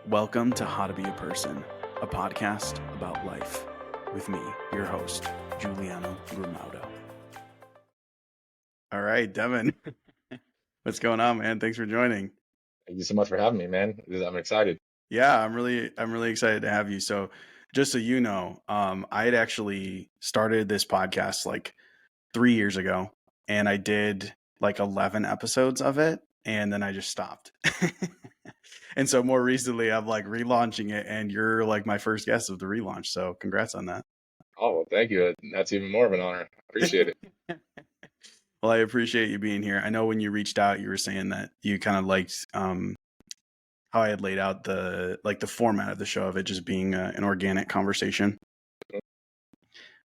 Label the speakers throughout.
Speaker 1: Welcome to How to Be a Person, a podcast about life, with me, your host, Giuliano Grimaudo. All right, Devan, what's going on, man? Thanks for joining.
Speaker 2: Thank you so much for having me, man. I'm excited.
Speaker 1: Yeah, I'm really excited to have you. So, just so you know, I had actually started this podcast like 3 years ago, and I did like 11 episodes of it, and then I just stopped. And so more recently, I'm like relaunching it, and you're like my first guest of the relaunch. So congrats on that.
Speaker 2: Oh, well, thank you. That's even more of an honor. Appreciate it.
Speaker 1: Well, I appreciate you being here. I know when you reached out, you were saying that you kind of liked how I had laid out the format of the show of it just being an organic conversation.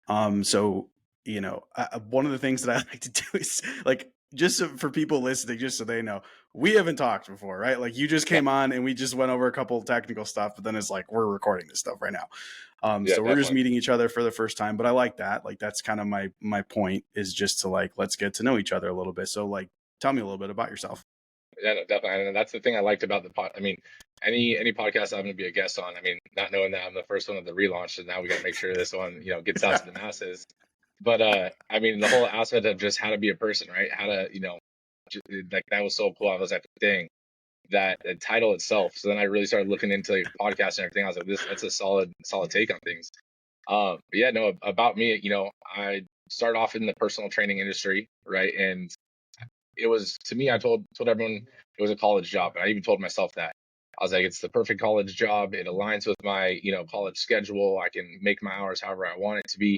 Speaker 1: So one of the things that I like to do is like just for people listening, just so they know, we haven't talked before, right? Like you just
Speaker 2: Yeah,
Speaker 1: came on and we just went over a couple of technical stuff, but then it's like we're recording this stuff right now.
Speaker 2: yeah,
Speaker 1: So we're just
Speaker 2: definitely.
Speaker 1: meeting each other for the first time, but I like that. Like that's kind of my point is just to like let's get to know each other a little bit. So like tell me a little bit about yourself.
Speaker 2: Yeah, no, definitely. And that's the thing I liked about the pod. I mean, any podcast I'm going to be a guest on. I mean, not knowing that I'm the first one of the relaunch, and now we got to make sure this one, gets out to the masses. But I mean, the whole aspect of just how to be a person, right? How to, like that was so cool. I was like, dang, that the title itself. So then I really started looking into like, podcasts and everything. I was like, that's a solid take on things. But yeah, no, about me, I started off in the personal training industry, right? And it was to me, I told everyone it was a college job. And I even told myself that. I was like, it's the perfect college job. It aligns with my, college schedule. I can make my hours however I want it to be.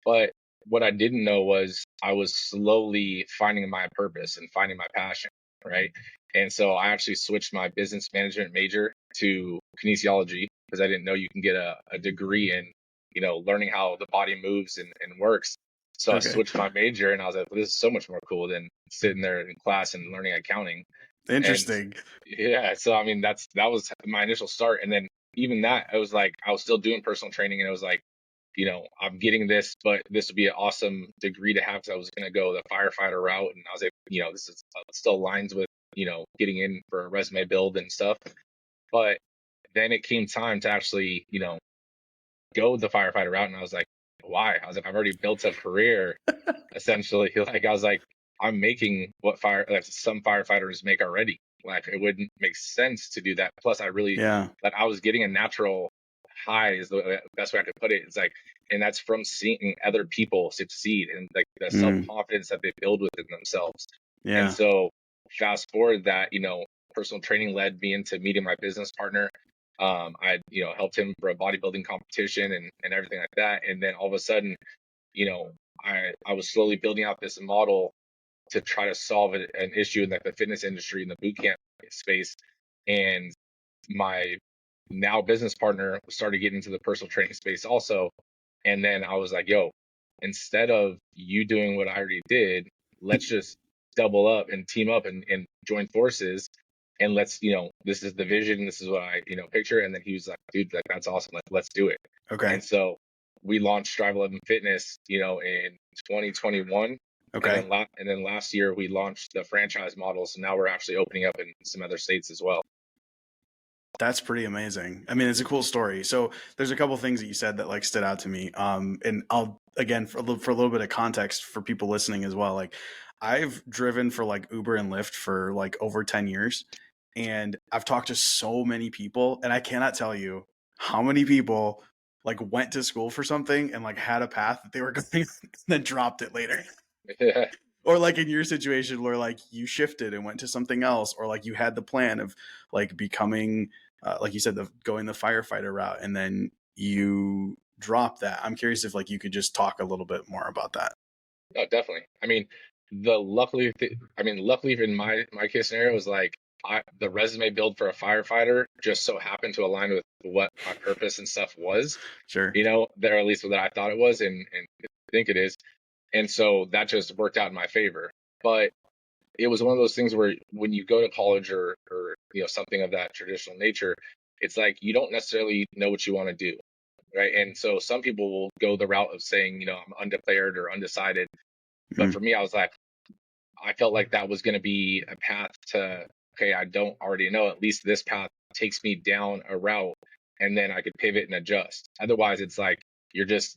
Speaker 2: But what I didn't know was I was slowly finding my purpose and finding my passion, right? And so I actually switched my business management major to kinesiology because I didn't know you can get a degree in, learning how the body moves and works. So I
Speaker 1: Okay.
Speaker 2: switched my major and I was like, well, this is so much more cool than sitting there in class and learning accounting. And
Speaker 1: Interesting.
Speaker 2: yeah, so I mean, that was my initial start. And then even that, I was like, I was still doing personal training and it was like, I'm getting this, but this would be an awesome degree to have because I was going to go the firefighter route. And I was like, this is still aligns with, getting in for a resume build and stuff. But then it came time to actually, go the firefighter route. And I was like, why? I was like, I've already built a career essentially. Like, I was like, I'm making what like some firefighters make already. Like, it wouldn't make sense to do that. Plus,
Speaker 1: Yeah.
Speaker 2: I was getting a natural high is the best way I could put it. It's like, and that's from seeing other people succeed and like the self
Speaker 1: Mm,
Speaker 2: confidence that they build within themselves. And
Speaker 1: yeah.
Speaker 2: so, fast forward that, personal training led me into meeting my business partner. I, helped him for a bodybuilding competition and everything like that. And then all of a sudden, you know, I was slowly building out this model to try to solve an issue in like the fitness industry in the boot camp space. And my now business partner started getting into the personal training space also. And then I was like, yo, instead of you doing what I already did, let's just double up and team up and join forces. And let's, this is the vision. This is what I, picture. And then he was like, dude, like, that's awesome. Like, let's do it.
Speaker 1: Okay.
Speaker 2: And so we launched Strive 11 Fitness, in 2021. And
Speaker 1: Okay.
Speaker 2: then last year we launched the franchise model. So now we're actually opening up in some other states as well.
Speaker 1: That's pretty amazing. I mean, it's a cool story. So there's a couple things that you said that like stood out to me. And I'll again for a little bit of context for people listening as well. Like, I've driven for like Uber and Lyft for like over 10 years, and I've talked to so many people, and I cannot tell you how many people like went to school for something and like had a path that they were going and then dropped it later.
Speaker 2: Yeah,
Speaker 1: Or like in your situation where like you shifted and went to something else, or like you had the plan of like becoming like you said, going the firefighter route, and then you drop that. I'm curious if like you could just talk a little bit more about that.
Speaker 2: no, definitely. I mean, luckily in my case scenario was like the resume build for a firefighter just so happened to align with what my purpose and stuff was,
Speaker 1: Sure.
Speaker 2: there at least what I thought it was and think it is. And so that just worked out in my favor. But it was one of those things where when you go to college or something of that traditional nature, it's like you don't necessarily know what you want to do, right? And so some people will go the route of saying, I'm undeclared or undecided. But
Speaker 1: Mm,
Speaker 2: for me, I felt like that was going to be a path to, okay, I don't already know, at least this path takes me down a route, and then I could pivot and adjust. Otherwise, it's like you're just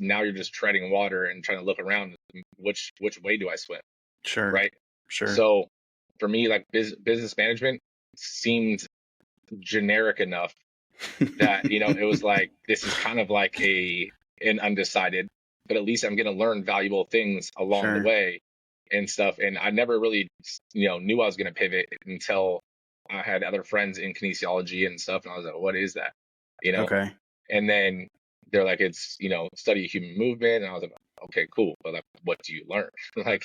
Speaker 2: treading water and trying to look around. Which way do I swim?
Speaker 1: Sure.
Speaker 2: Right.
Speaker 1: Sure.
Speaker 2: So for me, like business management seemed generic enough that it was like this is kind of like an undecided, but at least I'm going to learn valuable things along the
Speaker 1: Sure.
Speaker 2: way and stuff. And I never really knew I was going to pivot until I had other friends in kinesiology and stuff, and I was like, what is that? you know
Speaker 1: Okay.
Speaker 2: and then they're like, it's study of human movement, and I was like, okay, cool, but like, what do you learn? Like,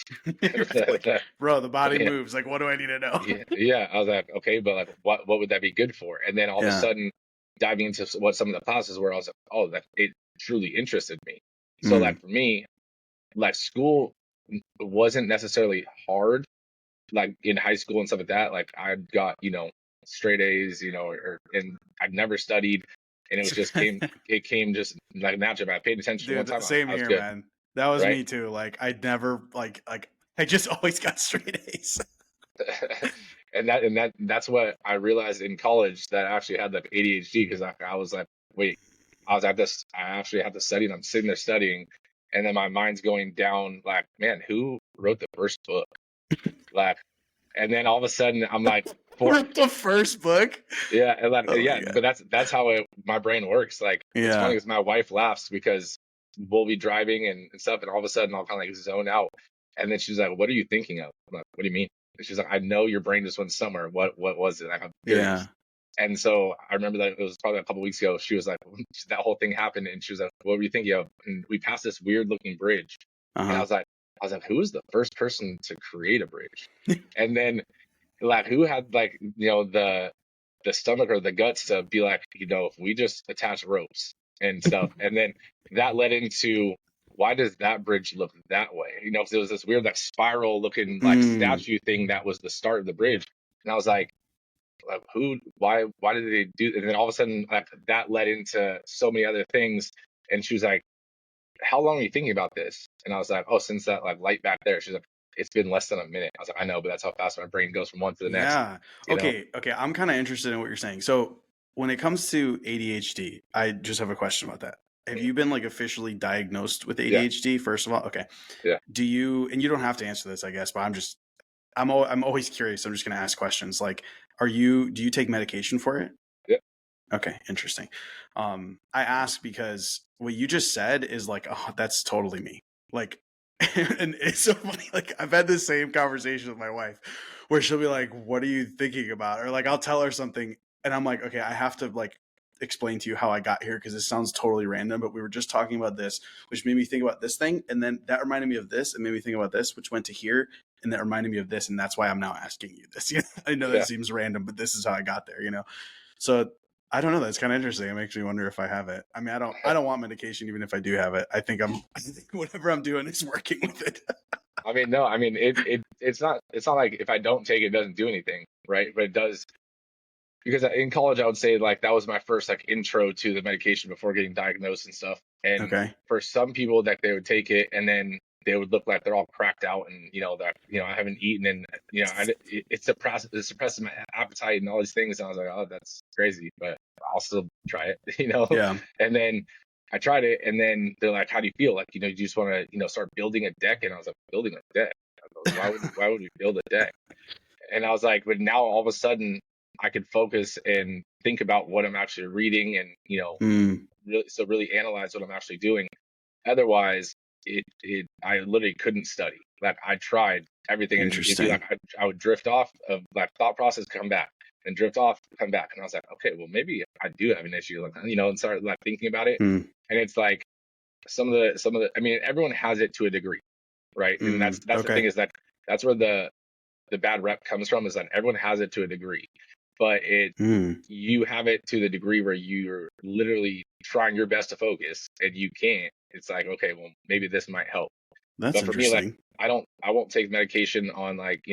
Speaker 1: Like, bro, the body
Speaker 2: yeah,
Speaker 1: moves. Like, what do I need to know?
Speaker 2: yeah. I was like, okay, but like, what would that be good for? And then all of a
Speaker 1: Yeah.
Speaker 2: sudden, diving into what some of the classes were, I was like, oh, that it truly interested me. So
Speaker 1: Mm.
Speaker 2: like for me, like school wasn't necessarily hard, like in high school and stuff like that. Like I got straight A's, and I'd never studied, and it was just came just like natural. I paid attention one
Speaker 1: Dude,
Speaker 2: time,
Speaker 1: same
Speaker 2: I was
Speaker 1: here,
Speaker 2: good,
Speaker 1: man. That was
Speaker 2: right?
Speaker 1: me too. Like, I'd never like I just always got straight A's.
Speaker 2: And that's what I realized in college, that I actually had like ADHD, because I was like, wait, I was at this, I actually have to study, and I'm sitting there studying, and then my mind's going down like, man, who wrote the first book? Like, and then all of a sudden I'm like, for
Speaker 1: The first book.
Speaker 2: yeah, and like,
Speaker 1: Oh my
Speaker 2: yeah,
Speaker 1: god.
Speaker 2: but that's how my brain works. Like, it's funny
Speaker 1: Yeah.
Speaker 2: because my wife laughs because we'll be driving and stuff, and all of a sudden I'll kind of like zone out, and then she's like, "What are you thinking of?" I'm like, "What do you mean?" And she's like, "I know your brain just went somewhere. What was it?" Like, I'm
Speaker 1: Yeah.
Speaker 2: curious. And so I remember that it was probably a couple weeks ago. She was like, that whole thing happened, and she was like, "What were you thinking of?" And we passed this weird looking bridge, and
Speaker 1: Uh-huh.
Speaker 2: I was like, "Who was the first person to create a bridge?" And then, like, who had like the stomach or the guts to be like, if we just attach ropes and stuff. And then that led into, why does that bridge look that way? Because it was this weird, like, spiral looking like
Speaker 1: Mm.
Speaker 2: statue thing that was the start of the bridge. And I was like, why did they do? And then all of a sudden, like, that led into so many other things. And she was like, how long are you thinking about this? And I was like, oh, since that like light back there. She's like, it's been less than a minute. I was like, I know, but that's how fast my brain goes from one to the next,
Speaker 1: Yeah.
Speaker 2: you know?
Speaker 1: Okay. I'm kind of interested in what you're saying. So, when it comes to ADHD, I just have a question about that. Have
Speaker 2: Mm.
Speaker 1: you been like officially diagnosed with
Speaker 2: Yeah,
Speaker 1: ADHD, first of all? Okay.
Speaker 2: yeah,
Speaker 1: Do you, and you don't have to answer this, I guess, but I'm always curious. I'm just going to ask questions. Like, do you take medication for it?
Speaker 2: yeah,
Speaker 1: Okay, interesting. I ask because what you just said is like, oh, that's totally me. Like, and it's so funny. Like, I've had the same conversation with my wife where she'll be like, "What are you thinking about?" Or like, I'll tell her something, and I'm like, "Okay, I have to like explain to you how I got here because this sounds totally random, but we were just talking about this, which made me think about this thing, and then that reminded me of this, and made me think about this, which went to here, and that reminded me of this, and that's why I'm now asking you this. I know that
Speaker 2: yeah.
Speaker 1: seems random, but this is how I got there. So I don't know. That's kind of interesting. It makes me wonder if I have it. I mean, I don't want medication, even if I do have it. I think whatever I'm doing is working with it.
Speaker 2: I mean, no, I mean, it's not like if I don't take it, it doesn't do anything, right? But it does, because in college, I would say like that was my first like intro to the medication before getting diagnosed and stuff. And
Speaker 1: Okay.
Speaker 2: for some people, that they would take it and then they would look like they're all cracked out, and that I haven't eaten, and it suppresses my appetite and all these things. And I was like, oh, that's crazy, but I'll still try it,
Speaker 1: Yeah.
Speaker 2: And then I tried it, and then they're like, how do you feel? Like, you just want to start building a deck. And I was like, building a deck? Why would we build a deck? And I was like, but now all of a sudden I could focus and think about what I'm actually reading, and
Speaker 1: Mm,
Speaker 2: really analyze what I'm actually doing. Otherwise, I literally couldn't study. Like, I tried everything, and it'd be like
Speaker 1: interesting.
Speaker 2: I would drift off of like thought process, come back, and drift off, come back, and I was like, okay, well, maybe I do have an issue, like, and start like thinking about it.
Speaker 1: Mm,
Speaker 2: And it's like some of the, I mean, everyone has it to a degree, right? And that's the thing,
Speaker 1: okay.
Speaker 2: is that that's where the bad rep comes from, is that everyone has it to a degree, but
Speaker 1: Mm,
Speaker 2: you have it to the degree where you're literally trying your best to focus and you can't. It's like, okay, well, maybe this might help.
Speaker 1: that's
Speaker 2: But for me, like,
Speaker 1: interesting.
Speaker 2: I won't take medication on, like,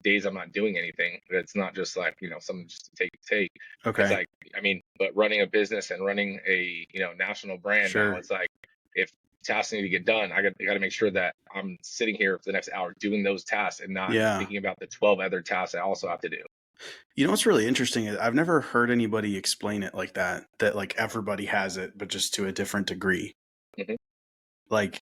Speaker 2: days I'm not doing anything. It's not just like, something just to take. It's
Speaker 1: Okay.
Speaker 2: like, I mean, but running a business and running a, national brand now,
Speaker 1: Sure.
Speaker 2: it's like, if tasks need to get done, I got to make sure that I'm sitting here for the next hour doing those tasks and not
Speaker 1: Yeah.
Speaker 2: thinking about the 12 other tasks I also have to do.
Speaker 1: You know what's really interesting is I've never heard anybody explain it like that, that like everybody has it, but just to a different degree.
Speaker 2: Mhm.
Speaker 1: Like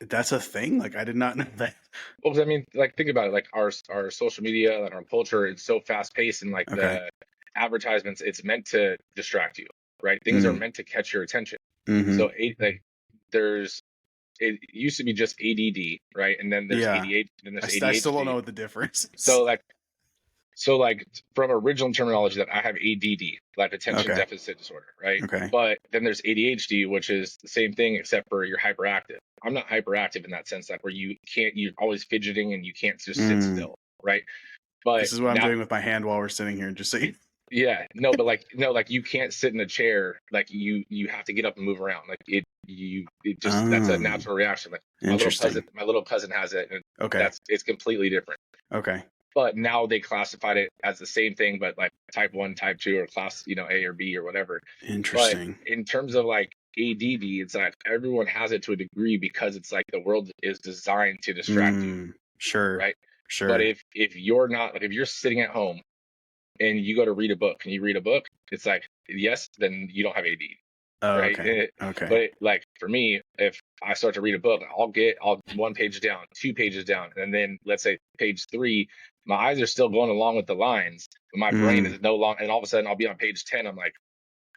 Speaker 1: that's a thing? Like I did not know that.
Speaker 2: Well, I mean, like think about it, like our social media and our culture, it's so fast paced, and like
Speaker 1: Okay.
Speaker 2: the advertisements, it's meant to distract you, right? Things are
Speaker 1: Mm,
Speaker 2: meant to catch your attention.
Speaker 1: mm-hmm.
Speaker 2: So like there's it used to be just ADD, right? And then there's
Speaker 1: Yeah.
Speaker 2: ADHD, then there's
Speaker 1: I still don't know
Speaker 2: ADHD.
Speaker 1: what the difference is.
Speaker 2: So like from original terminology, that I have ADD, like attention
Speaker 1: Okay.
Speaker 2: deficit disorder, right?
Speaker 1: Okay.
Speaker 2: But then there's ADHD, which is the same thing except for you're hyperactive. I'm not hyperactive in that sense, like where you're always fidgeting and you can't just sit
Speaker 1: Mm.
Speaker 2: still, right? But
Speaker 1: This is what I'm
Speaker 2: now,
Speaker 1: doing with my hand while we're sitting here, just so you.
Speaker 2: yeah, no, but like no, like you can't sit in a chair, like you have to get up and move around, like it just that's a
Speaker 1: Oh,
Speaker 2: natural reaction. Like
Speaker 1: interesting.
Speaker 2: my little cousin has it, and
Speaker 1: Okay.
Speaker 2: it's completely different.
Speaker 1: Okay.
Speaker 2: But now they classified it as the same thing, but like type 1, type 2, or class, A or B or whatever. But
Speaker 1: Interesting.
Speaker 2: in terms of like ADD, it's like everyone has it to a degree because it's like the world is designed to distract you,
Speaker 1: Mm. Sure.
Speaker 2: right? But
Speaker 1: Sure.
Speaker 2: if you're not, like if you're sitting at home and you go to read a book and you read a book, it's like yes, then you don't have ADD,
Speaker 1: Oh,
Speaker 2: right?
Speaker 1: okay. Okay.
Speaker 2: But like for me, if I start to read a book, I'll one page down, 2 pages down, and then let's say page 3, my eyes are still going along with the lines, but my brain
Speaker 1: Mm.
Speaker 2: is no longer. And all of a sudden, I'll be on page 10. I'm like,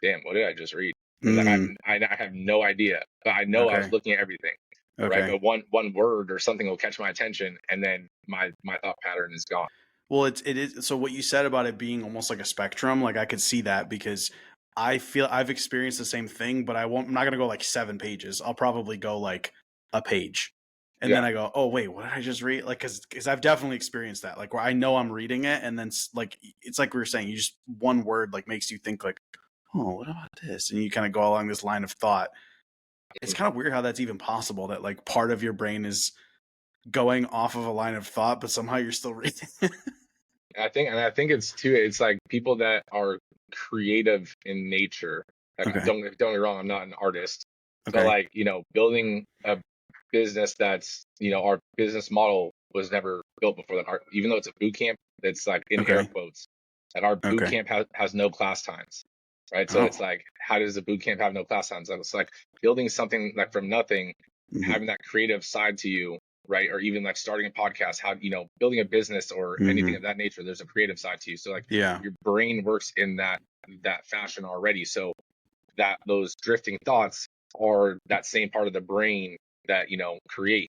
Speaker 2: damn, what did I just read? And like
Speaker 1: Mm.
Speaker 2: I have no idea, but I know I was
Speaker 1: Okay.
Speaker 2: looking at everything, right?
Speaker 1: Okay.
Speaker 2: But one word or something will catch my attention, and then my thought pattern is gone.
Speaker 1: Well, it is. So what you said about it being almost like a spectrum, like I could see that because I feel I've experienced the same thing, but I won't. I'm not gonna go like 7 pages. I'll probably go like a page, and then
Speaker 2: Yeah.
Speaker 1: I go, oh wait, what did I just read? Like, because I've definitely experienced that. Like where I know I'm reading it, and then like it's like we were saying, you just one word like makes you think like, oh, what about this? And you kind of go along this line of thought. It's kind of weird how that's even possible. That like part of your brain is going off of a line of thought, but somehow you're still reading.
Speaker 2: And I think it's too. It's like people that are creative in nature. Like
Speaker 1: Okay.
Speaker 2: don't get me wrong, I'm not an artist, but
Speaker 1: Okay.
Speaker 2: like building a business that's our business model was never built before that. Even though it's a boot camp, it's like in air
Speaker 1: Okay.
Speaker 2: quotes. And our boot
Speaker 1: Okay.
Speaker 2: camp has no class times, right? So it's
Speaker 1: Oh.
Speaker 2: like, how does a boot camp have no class times? And it's like building something like from nothing,
Speaker 1: Mhm.
Speaker 2: having that creative side to you, right? Or even like starting a podcast, how building a business or anything
Speaker 1: Mhm.
Speaker 2: of that nature, there's a creative side to you. So like
Speaker 1: Yeah.
Speaker 2: your brain works in that fashion already. So that those drifting thoughts are that same part of the brain that create.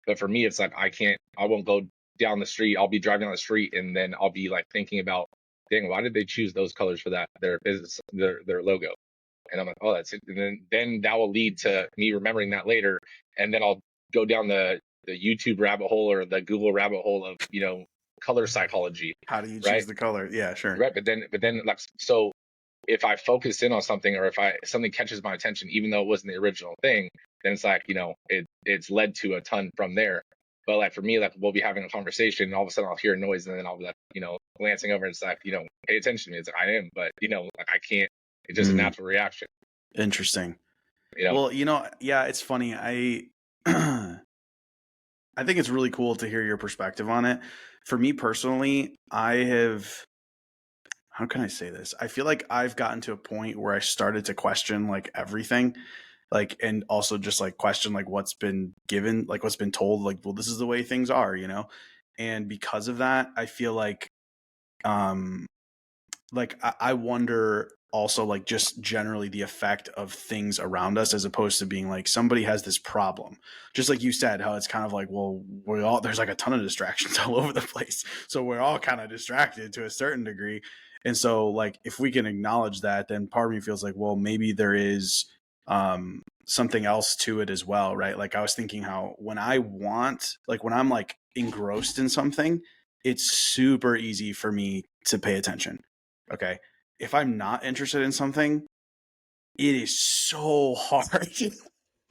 Speaker 2: But for me, it's like I won't go down the street. I'll be driving down the street and then I'll be like thinking about, dang, why did they choose those colors for that their business, their logo? And I'm like, oh, that's it. And then that will lead to me remembering that later, and then I'll go down the YouTube rabbit hole or the Google rabbit hole of color psychology,
Speaker 1: How do you choose
Speaker 2: right?
Speaker 1: the color? Yeah, sure.
Speaker 2: Right, but then like, so if I focus in on something, or if something catches my attention, even though it wasn't the original thing, then it's like it's led to a ton from there. But like for me, like we'll be having a conversation, and all of a sudden I'll hear a noise, and then I'll be like glancing over, and it's like pay attention to me. It's like I am, but like I can't. It's just a
Speaker 1: Mm,
Speaker 2: natural reaction.
Speaker 1: interesting.
Speaker 2: You know.
Speaker 1: Well, yeah, it's funny. I think it's really cool to hear your perspective on it. For me personally, I have how can I say this? I feel like I've gotten to a point where I started to question like everything, like and also just like question like what's been given, like what's been told, like well this is the way things are. And because of that, I feel um like I wonder also like just generally the effect of things around us as opposed to being like somebody has this problem, just like you said, how it's kind of like, well, we all there's like a ton of distractions all over the place, so we're all kind of distracted to a certain degree. And so like if we can acknowledge that, then part of me feels like, well, maybe there is something else to it as well, right? Like I was thinking how when I'm like engrossed in something, it's super easy for me to pay attention. Okay. If I'm not interested in something, it is so hard.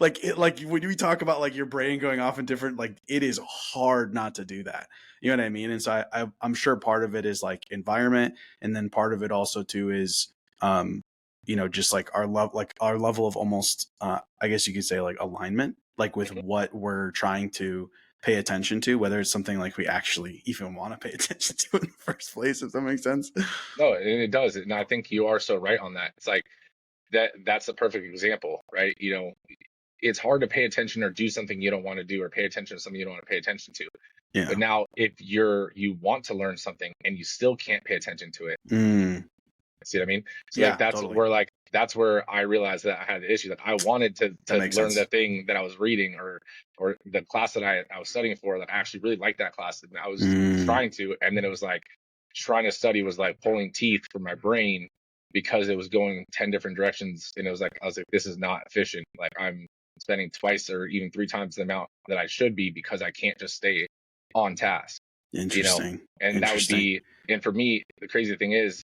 Speaker 1: like when we talk about like your brain going off in different, like it is hard not to do that. You know what I mean? And so I'm sure part of it is like environment, and then part of it also too is just like our level of almost I guess you could say like alignment, like with
Speaker 2: Mhm.
Speaker 1: what we're trying to pay attention to, whether it's something like we actually even want to pay attention to in the first place, if that makes sense.
Speaker 2: No, and it does. And I think you are so right on that. It's like that's the perfect example, right? It's hard to pay attention or do something you don't want to do, or pay attention to something you don't want to pay attention to.
Speaker 1: Yeah.
Speaker 2: But now if you want to learn something and you still can't pay attention to it, see what I mean? So
Speaker 1: Yeah,
Speaker 2: that's where I realized that I had the issue, that I wanted to learn
Speaker 1: sense.
Speaker 2: the thing that I was reading, or the class that I was studying for, that I actually really liked that class, and I was trying to, and then it was like trying to study was like pulling teeth for my brain, because it was going 10 different directions, and I was like, this is not efficient. Like, I'm spending twice or even 3 times the amount that I should be, because I can't just stay on task.
Speaker 1: Interesting.
Speaker 2: And that would be, and for me, the crazy thing is,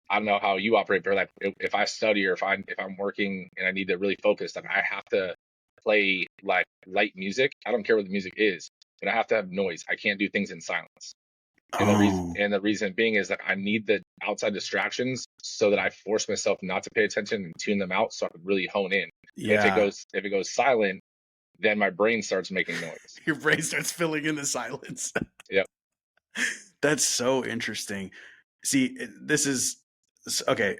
Speaker 2: I don't know how you operate, but like if I study, or if I'm working and I need to really focus, like I have to play like light music. I don't care what the music is, but I have to have noise. I can't do things in silence. And the reason being is that I need the outside distractions, so that I force myself not to pay attention and tune them out, so I can really hone in.
Speaker 1: Yeah.
Speaker 2: If it goes silent, then my brain starts making noise.
Speaker 1: Your brain starts filling in the silence.
Speaker 2: Yep.
Speaker 1: That's so interesting. See, this is okay.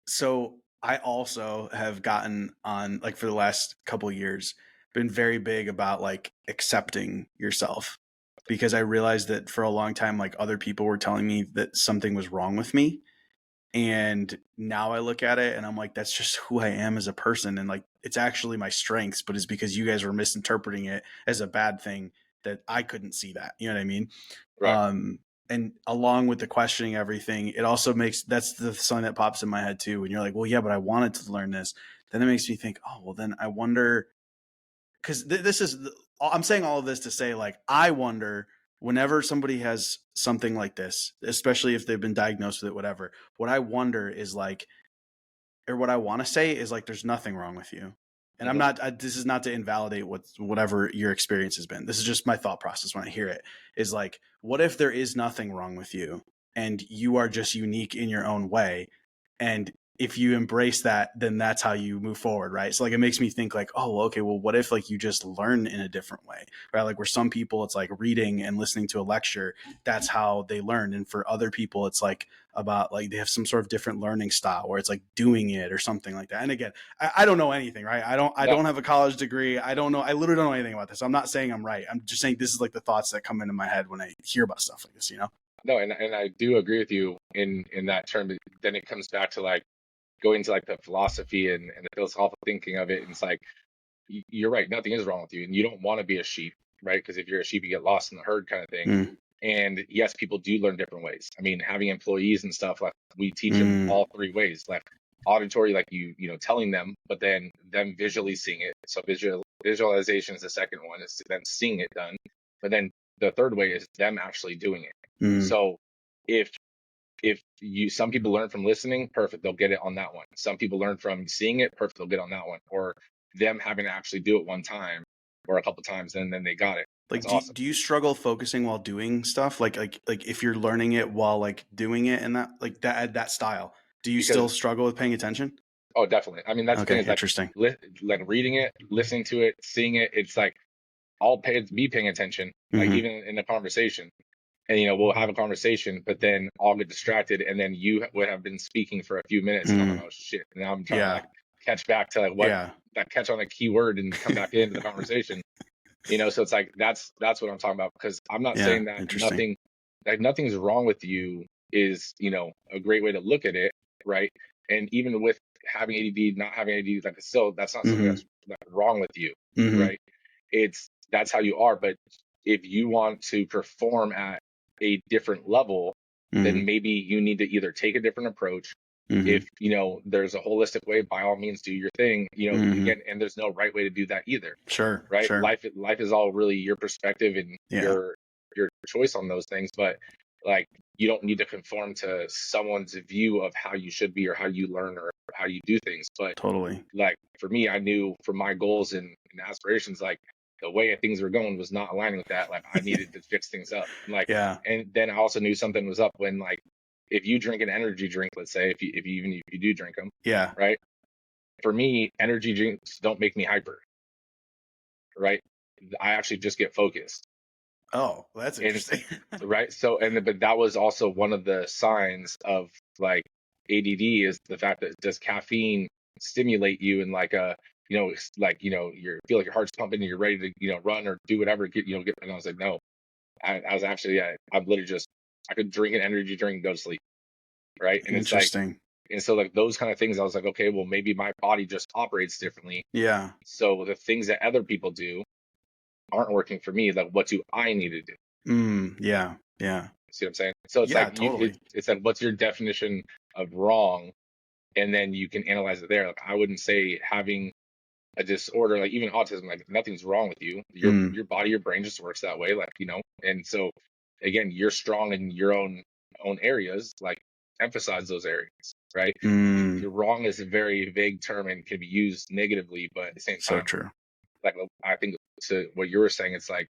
Speaker 1: So I also have gotten on, like, for the last couple of years, been very big about like accepting yourself, because I realized that for a long time, like, other people were telling me that something was wrong with me. And now I look at it and I'm like, that's just who I am as a person. And like, it's actually my strengths, but it's because you guys were misinterpreting it as a bad thing, that I couldn't see that. You know what I mean?
Speaker 2: Right.
Speaker 1: And along with the questioning everything, it also makes, that's the something that pops in my head too. When you're like, well, yeah, but I wanted to learn this. Then it makes me think, oh, well, then I wonder, because I'm saying all of this to say, like, I wonder, whenever somebody has something like this, especially if they've been diagnosed with it, whatever, what I wonder is like, or what I want to say is like, there's nothing wrong with you. And I'm not, this is not to invalidate whatever your experience has been. This is just my thought process when I hear it, is like, what if there is nothing wrong with you and you are just unique in your own way? And if you embrace that, then that's how you move forward, right? So like, it makes me think like, oh, okay, well, what if like you just learn in a different way, right? Like, where some people, it's like reading and listening to a lecture, that's how they learn. And for other people, it's like about like, they have some sort of different learning style where it's like doing it or something like that. And again, I don't know anything, right? I don't have a college degree. I don't know. I literally don't know anything about this. I'm not saying I'm right. I'm just saying this is like the thoughts that come into my head when I hear about stuff like this, you know?
Speaker 2: No, and I do agree with you in that term. But then it comes back to like going to like the philosophy and the philosophical thinking of it. And it's like, you're right, nothing is wrong with you, and you don't want to be a sheep, right? Because if you're a sheep, you get lost in the herd, kind of thing. And yes, people do learn different ways. I mean, having employees and stuff, like, we teach them all 3 ways, like auditory, like you telling them, but then them visually seeing it. So visualization is the second one, is them seeing it done. But then the third way is them actually doing it. So if some people learn from listening, perfect, they'll get it on that one. Some people learn from seeing it, perfect, they'll get on that one. Or them having to actually do it one time or a couple times, and then they got it.
Speaker 1: Like,
Speaker 2: That's awesome.
Speaker 1: do you struggle focusing while doing stuff? Like if you're learning it while like doing it, and that style, do you still struggle with paying attention?
Speaker 2: Oh, definitely. I mean, that's the thing, is like,
Speaker 1: interesting.
Speaker 2: Like reading it, listening to it, seeing it. It's like be paying attention, like even in a conversation. And we'll have a conversation, but then I'll get distracted, and then you would have been speaking for a few minutes, and I'm like, oh shit! And now I'm trying to like catch back to like catch on a keyword and come back into the conversation. So it's like that's what I'm talking about, because I'm not saying that nothing's wrong with you is a great way to look at it, right? And even with having ADD, not having ADD, like, still, that's not something that's wrong with you, right? That's how you are. But if you want to perform at a different level, then maybe you need to either take a different approach. If there's a holistic way, by all means, do your thing. Again, and there's no right way to do that either.
Speaker 1: Sure.
Speaker 2: Right.
Speaker 1: Sure.
Speaker 2: Life is all really your perspective and your choice on those things. But like, you don't need to conform to someone's view of how you should be, or how you learn, or how you do things. But
Speaker 1: totally,
Speaker 2: like, for me, I knew for my goals and aspirations, like, the way things were going was not aligning with that. Like, I needed to fix things up. Like, and then I also knew something was up when, like, if you drink an energy drink, let's say, if you do drink them, right? For me, energy drinks don't make me hyper, right? I actually just get focused.
Speaker 1: Oh, well, that's
Speaker 2: And
Speaker 1: interesting.
Speaker 2: right. So, but that was also one of the signs of like ADD is the fact that does caffeine stimulate you in like a, like, you feel like your heart's pumping and you're ready to, run or do whatever, get, and I was like, no, I was actually, yeah, I'm literally just, I could drink an energy drink and go to sleep. Right. And it's like,
Speaker 1: Interesting.
Speaker 2: and so like those kind of things, I was like, okay, well, maybe my body just operates differently.
Speaker 1: Yeah.
Speaker 2: So the things that other people do aren't working for me. Like, what do I need to do?
Speaker 1: Yeah. Yeah.
Speaker 2: See what I'm saying? So it's
Speaker 1: Yeah,
Speaker 2: like
Speaker 1: totally.
Speaker 2: it's like what's your definition of wrong, and then you can analyze it there. Like I wouldn't say having a disorder, like even autism, like nothing's wrong with you.
Speaker 1: Mm,
Speaker 2: Your body, your brain just works that way, like And so again, you're strong in your own areas. Like emphasize those areas, right?
Speaker 1: mm,
Speaker 2: You're wrong is a very vague term and can be used negatively, but at the same
Speaker 1: so
Speaker 2: time,
Speaker 1: true.
Speaker 2: like I think to what you were saying, it's like,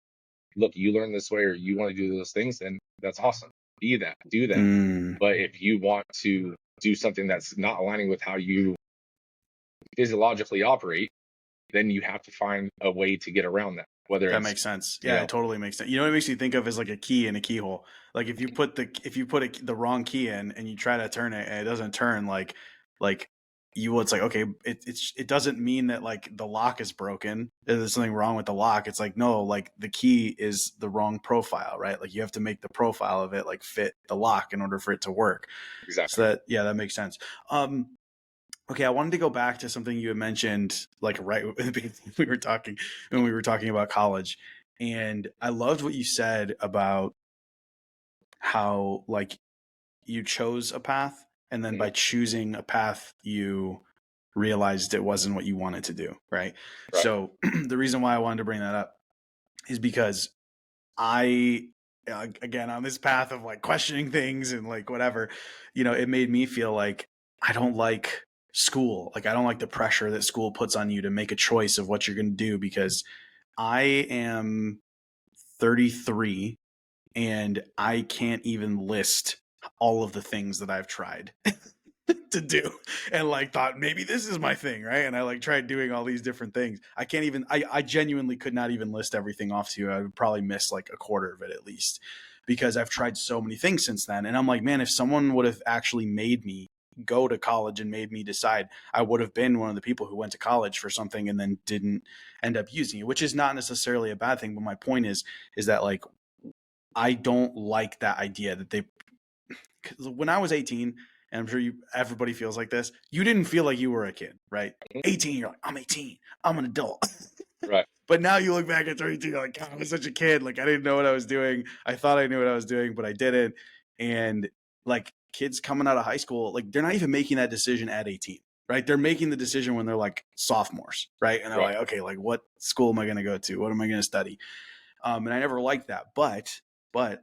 Speaker 2: look, you learn this way or you want to do those things, then that's awesome. Be that, do that.
Speaker 1: Mm,
Speaker 2: But if you want to do something that's not aligning with how you physiologically operate, then you have to find a way to get around that. Whether
Speaker 1: that
Speaker 2: it's,
Speaker 1: makes sense.
Speaker 2: you
Speaker 1: Yeah,
Speaker 2: know,
Speaker 1: it totally makes sense. You know what it makes me think of is like a key in a keyhole. Like if you put the wrong key in and you try to turn it and it doesn't turn, like it's like, okay, it doesn't mean that like the lock is broken. There's something wrong with the lock. It's like, no, like the key is the wrong profile, right? Like you have to make the profile of it like fit the lock in order for it to work. So
Speaker 2: exactly.
Speaker 1: that, yeah, that makes sense. Okay, I wanted to go back to something you had mentioned, like right in the beginning we were talking when we were talking about college, and I loved what you said about how like you chose a path, and then
Speaker 2: Hmm.
Speaker 1: by choosing a path, you realized it wasn't what you wanted to do, right?
Speaker 2: Right.
Speaker 1: So the reason why I wanted to bring that up is because I again on this path of like questioning things and like whatever, it made me feel like I don't like school. Like I don't like the pressure that school puts on you to make a choice of what you're going to do because I am 33 and I can't even list all of the things that I've tried to do and like thought maybe this is my thing, right? And I like tried doing all these different things. I can't even I genuinely could not even list everything off to you. I would probably miss like a quarter of it at least because I've tried so many things since then. And I'm like, man, if someone would have actually made me go to college and made me decide, I would have been one of the people who went to college for something and then didn't end up using it, which is not necessarily a bad thing. But my point is that like I don't like that idea that they when I was 18, and I'm sure everybody feels like this, you didn't feel like you were a kid, right?
Speaker 2: Mhm.
Speaker 1: 18, you're like, I'm 18, I'm an adult.
Speaker 2: Right.
Speaker 1: But now you look back at 32, you're like, God, I was such a kid. Like I didn't know what I was doing. I thought I knew what I was doing, but I didn't. And like kids coming out of high school, like they're not even making that decision at 18, right? They're making the decision when they're like sophomores, right? And they're
Speaker 2: Right.
Speaker 1: like, okay, like what school am I going to go to? What am I going to study? And I never liked that, but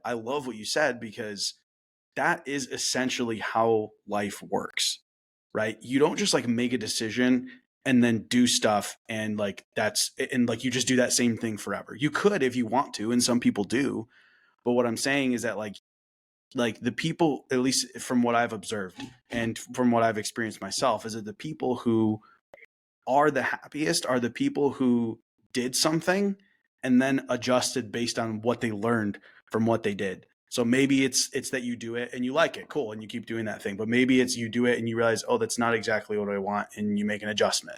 Speaker 1: I love what you said because that is essentially how life works, right? You don't just like make a decision and then do stuff and like that's and like you just do that same thing forever. You could if you want to, and some people do. But what I'm saying is that like the people, at least from what I've observed and from what I've experienced myself, is that the people who are the happiest are the people who did something and then adjusted based on what they learned from what they did. So maybe it's that you do it and you like it, cool, and you keep doing that thing. But maybe it's you do it and you realize, oh, that's not exactly what I want, and you make an adjustment.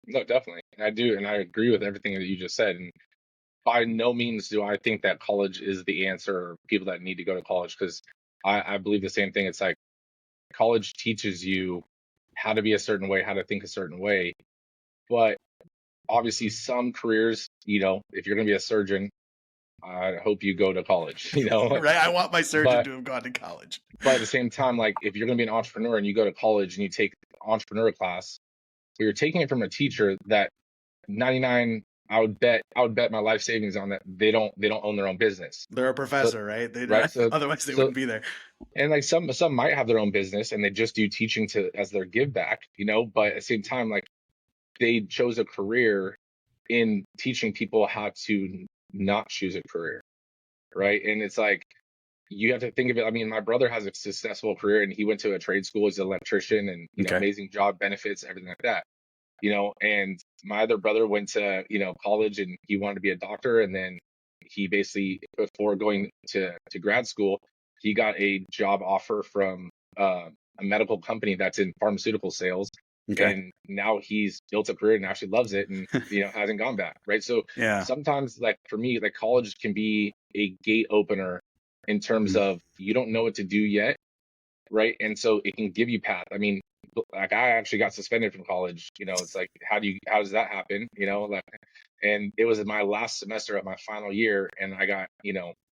Speaker 2: No, definitely. I do, and I agree with everything that you just said. And by no means do I think that college is the answer or people that need to go to college because I believe the same thing. It's like college teaches you how to be a certain way, how to think a certain way. But obviously, some careers, if you're going to be a surgeon, I hope you go to college,
Speaker 1: Right? I want my surgeon
Speaker 2: But
Speaker 1: to have gone to college.
Speaker 2: at the same time, like if you're going to be an entrepreneur and you go to college and you take entrepreneur class, but you're taking it from a teacher that 99, I would bet my life savings on that they don't own their own business.
Speaker 1: They're a
Speaker 2: So
Speaker 1: professor, right? They
Speaker 2: right, so
Speaker 1: otherwise they
Speaker 2: so
Speaker 1: wouldn't be there.
Speaker 2: and like some might have their own business and they just do teaching to as their give back, but at the same time, like they chose a career in teaching people how to not choose a career, right? And it's like you have to think of it. I mean, my brother has a successful career and he went to a trade school as an electrician and
Speaker 1: Okay.
Speaker 2: amazing job benefits, everything like that. and my other brother went to, college, and he wanted to be a doctor. And then he basically, before going to grad school, he got a job offer from a medical company that's in pharmaceutical sales.
Speaker 1: Okay.
Speaker 2: And now he's built a career and actually loves it, and, hasn't gone back. Right. So
Speaker 1: Yeah.
Speaker 2: sometimes, like for me, like college can be a gate opener in terms
Speaker 1: Mhm.
Speaker 2: of you don't know what to do yet. Right. And so it can give you path. I mean, like I actually got suspended from college. It's like, how does that happen? Like, and it was in my last semester of my final year, and I got,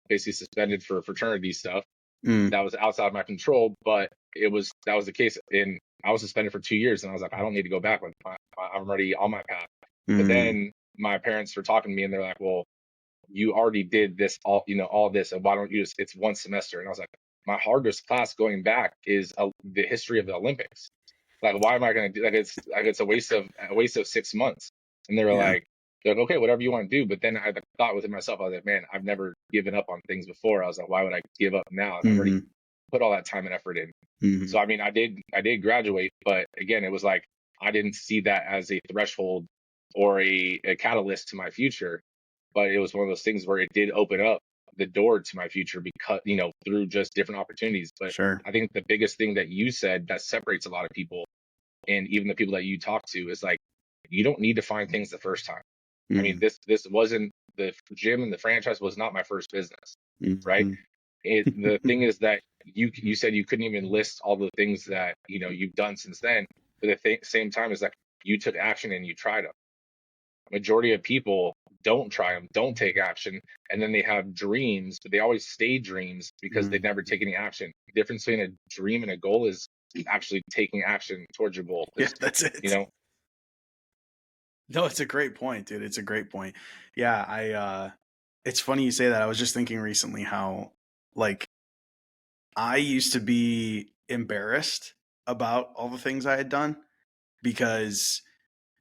Speaker 2: basically suspended for fraternity stuff
Speaker 1: Mm.
Speaker 2: that was outside of my control. But that was the case. And I was suspended for 2 years, and I was like, I don't need to go back. Like, I'm already on my path. But
Speaker 1: Mm.
Speaker 2: then my parents were talking to me, and they're like, well, you already did this, all this, and why don't you it's one semester? And I was like, my hardest class going back is the history of the Olympics. Like, why am I going to do, it's a waste of 6 months. And they were
Speaker 1: Yeah.
Speaker 2: like, okay, whatever you want to do. But then I thought within myself, I was like, man, I've never given up on things before. I was like, why would I give up now? I've already
Speaker 1: Mhm.
Speaker 2: put all that time and effort in. So
Speaker 1: Mhm.
Speaker 2: I mean, I did graduate, but again, it was like I didn't see that as a threshold or a catalyst to my future. But it was one of those things where it did open up the door to my future, because, through just different opportunities. But
Speaker 1: Sure.
Speaker 2: I think the biggest thing that you said that separates a lot of people, and even the people that you talk to, is like, you don't need to find things the first time. I mean,
Speaker 1: Mhm.
Speaker 2: this wasn't the gym, and the franchise was not my first business, right?
Speaker 1: Mhm.
Speaker 2: The thing is that you said you couldn't even list all the things that, you've done since then. But at the same time, is like, you took action and you tried them. Majority of people don't try them, don't take action, and then they have dreams, but they always stay dreams because they
Speaker 1: Mm.
Speaker 2: never take any action. The difference between a dream and a goal is actually taking action towards your goal.
Speaker 1: Yeah,
Speaker 2: Because,
Speaker 1: that's
Speaker 2: you
Speaker 1: it.
Speaker 2: know,
Speaker 1: No, it's a great point, dude. It's a great point. Yeah, it's funny you say that. I was just thinking recently how, like, I used to be embarrassed about all the things I had done because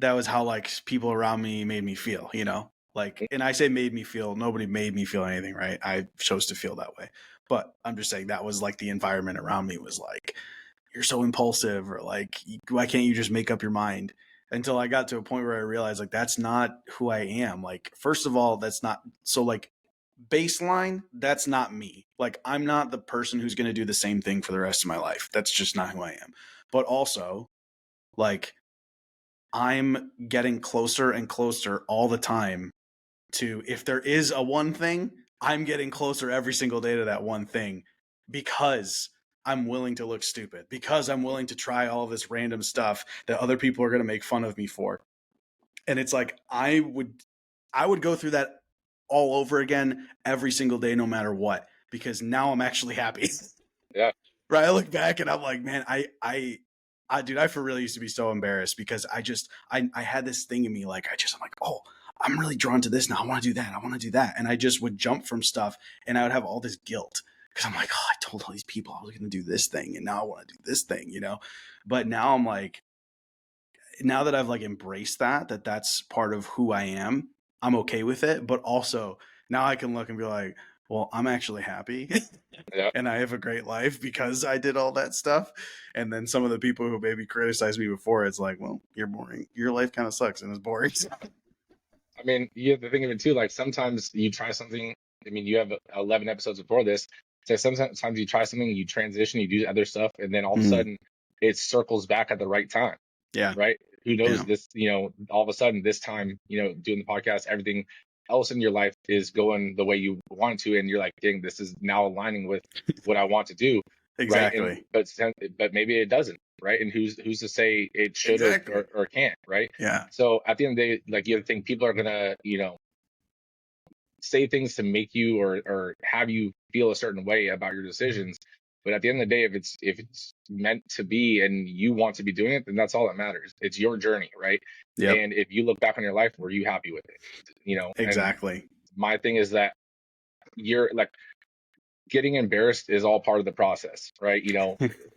Speaker 1: that was how, like, people around me made me feel, you know? Like, and I say made me feel, nobody made me feel anything, right? I chose to feel that way. But I'm just saying that was like the environment around me was like, you're so impulsive, or like, why can't you just make up your mind? Until I got to a point where I realized, like, that's not who I am. Like, first of all, that's not so, like, baseline, that's not me. Like, I'm not the person who's going to do the same thing for the rest of my life. That's just not who I am. But also, like, I'm getting closer and closer all the time to, if there is a one thing, I'm getting closer every single day to that one thing, because I'm willing to look stupid, because I'm willing to try all this random stuff that other people are going to make fun of me for. And it's like, I would go through that all over again every single day, no matter what, because now I'm actually happy.
Speaker 2: yeah,
Speaker 1: Right? I look back and I'm like, man, dude, I for real used to be so embarrassed because I had this thing in me, like, I'm like, oh, I'm really drawn to this now. I want to do that. I want to do that. And I just would jump from stuff, and I would have all this guilt because I'm like, oh, I told all these people I was going to do this thing, and now I want to do this thing, you know? But now I'm like, now that I've, like, embraced that that's part of who I am, I'm okay with it. But also now I can look and be like, well, I'm actually happy.
Speaker 2: yeah.
Speaker 1: And I have a great life because I did all that stuff. And then some of the people who maybe criticized me before, it's like, well, you're boring. Your life kind of sucks and it's boring.
Speaker 2: I mean, you have to think of it too. Like, sometimes you try something. I mean, you have 11 episodes before this. So sometimes you try something, you transition, you do other stuff, and then all of a
Speaker 1: Mm,
Speaker 2: sudden it circles back at the right time.
Speaker 1: yeah.
Speaker 2: Right? Who knows,
Speaker 1: Yeah.
Speaker 2: this, all of a sudden this time, doing the podcast, everything else in your life is going the way you want to, and you're like, dang, this is now aligning with what I want to do, right? And
Speaker 1: Exactly.
Speaker 2: but maybe it doesn't, right? And who's to say it should, or,
Speaker 1: Exactly.
Speaker 2: or can't, right?
Speaker 1: Yeah.
Speaker 2: So at the end of the day, like, you have to think people are gonna, say things to make you, or have you feel a certain way about your decisions. But at the end of the day, if it's meant to be and you want to be doing it, then that's all that matters. It's your journey, right?
Speaker 1: Yep.
Speaker 2: And if you look back on your life, were you happy with it? And
Speaker 1: Exactly.
Speaker 2: my thing is that you're like, getting embarrassed is all part of the process, right?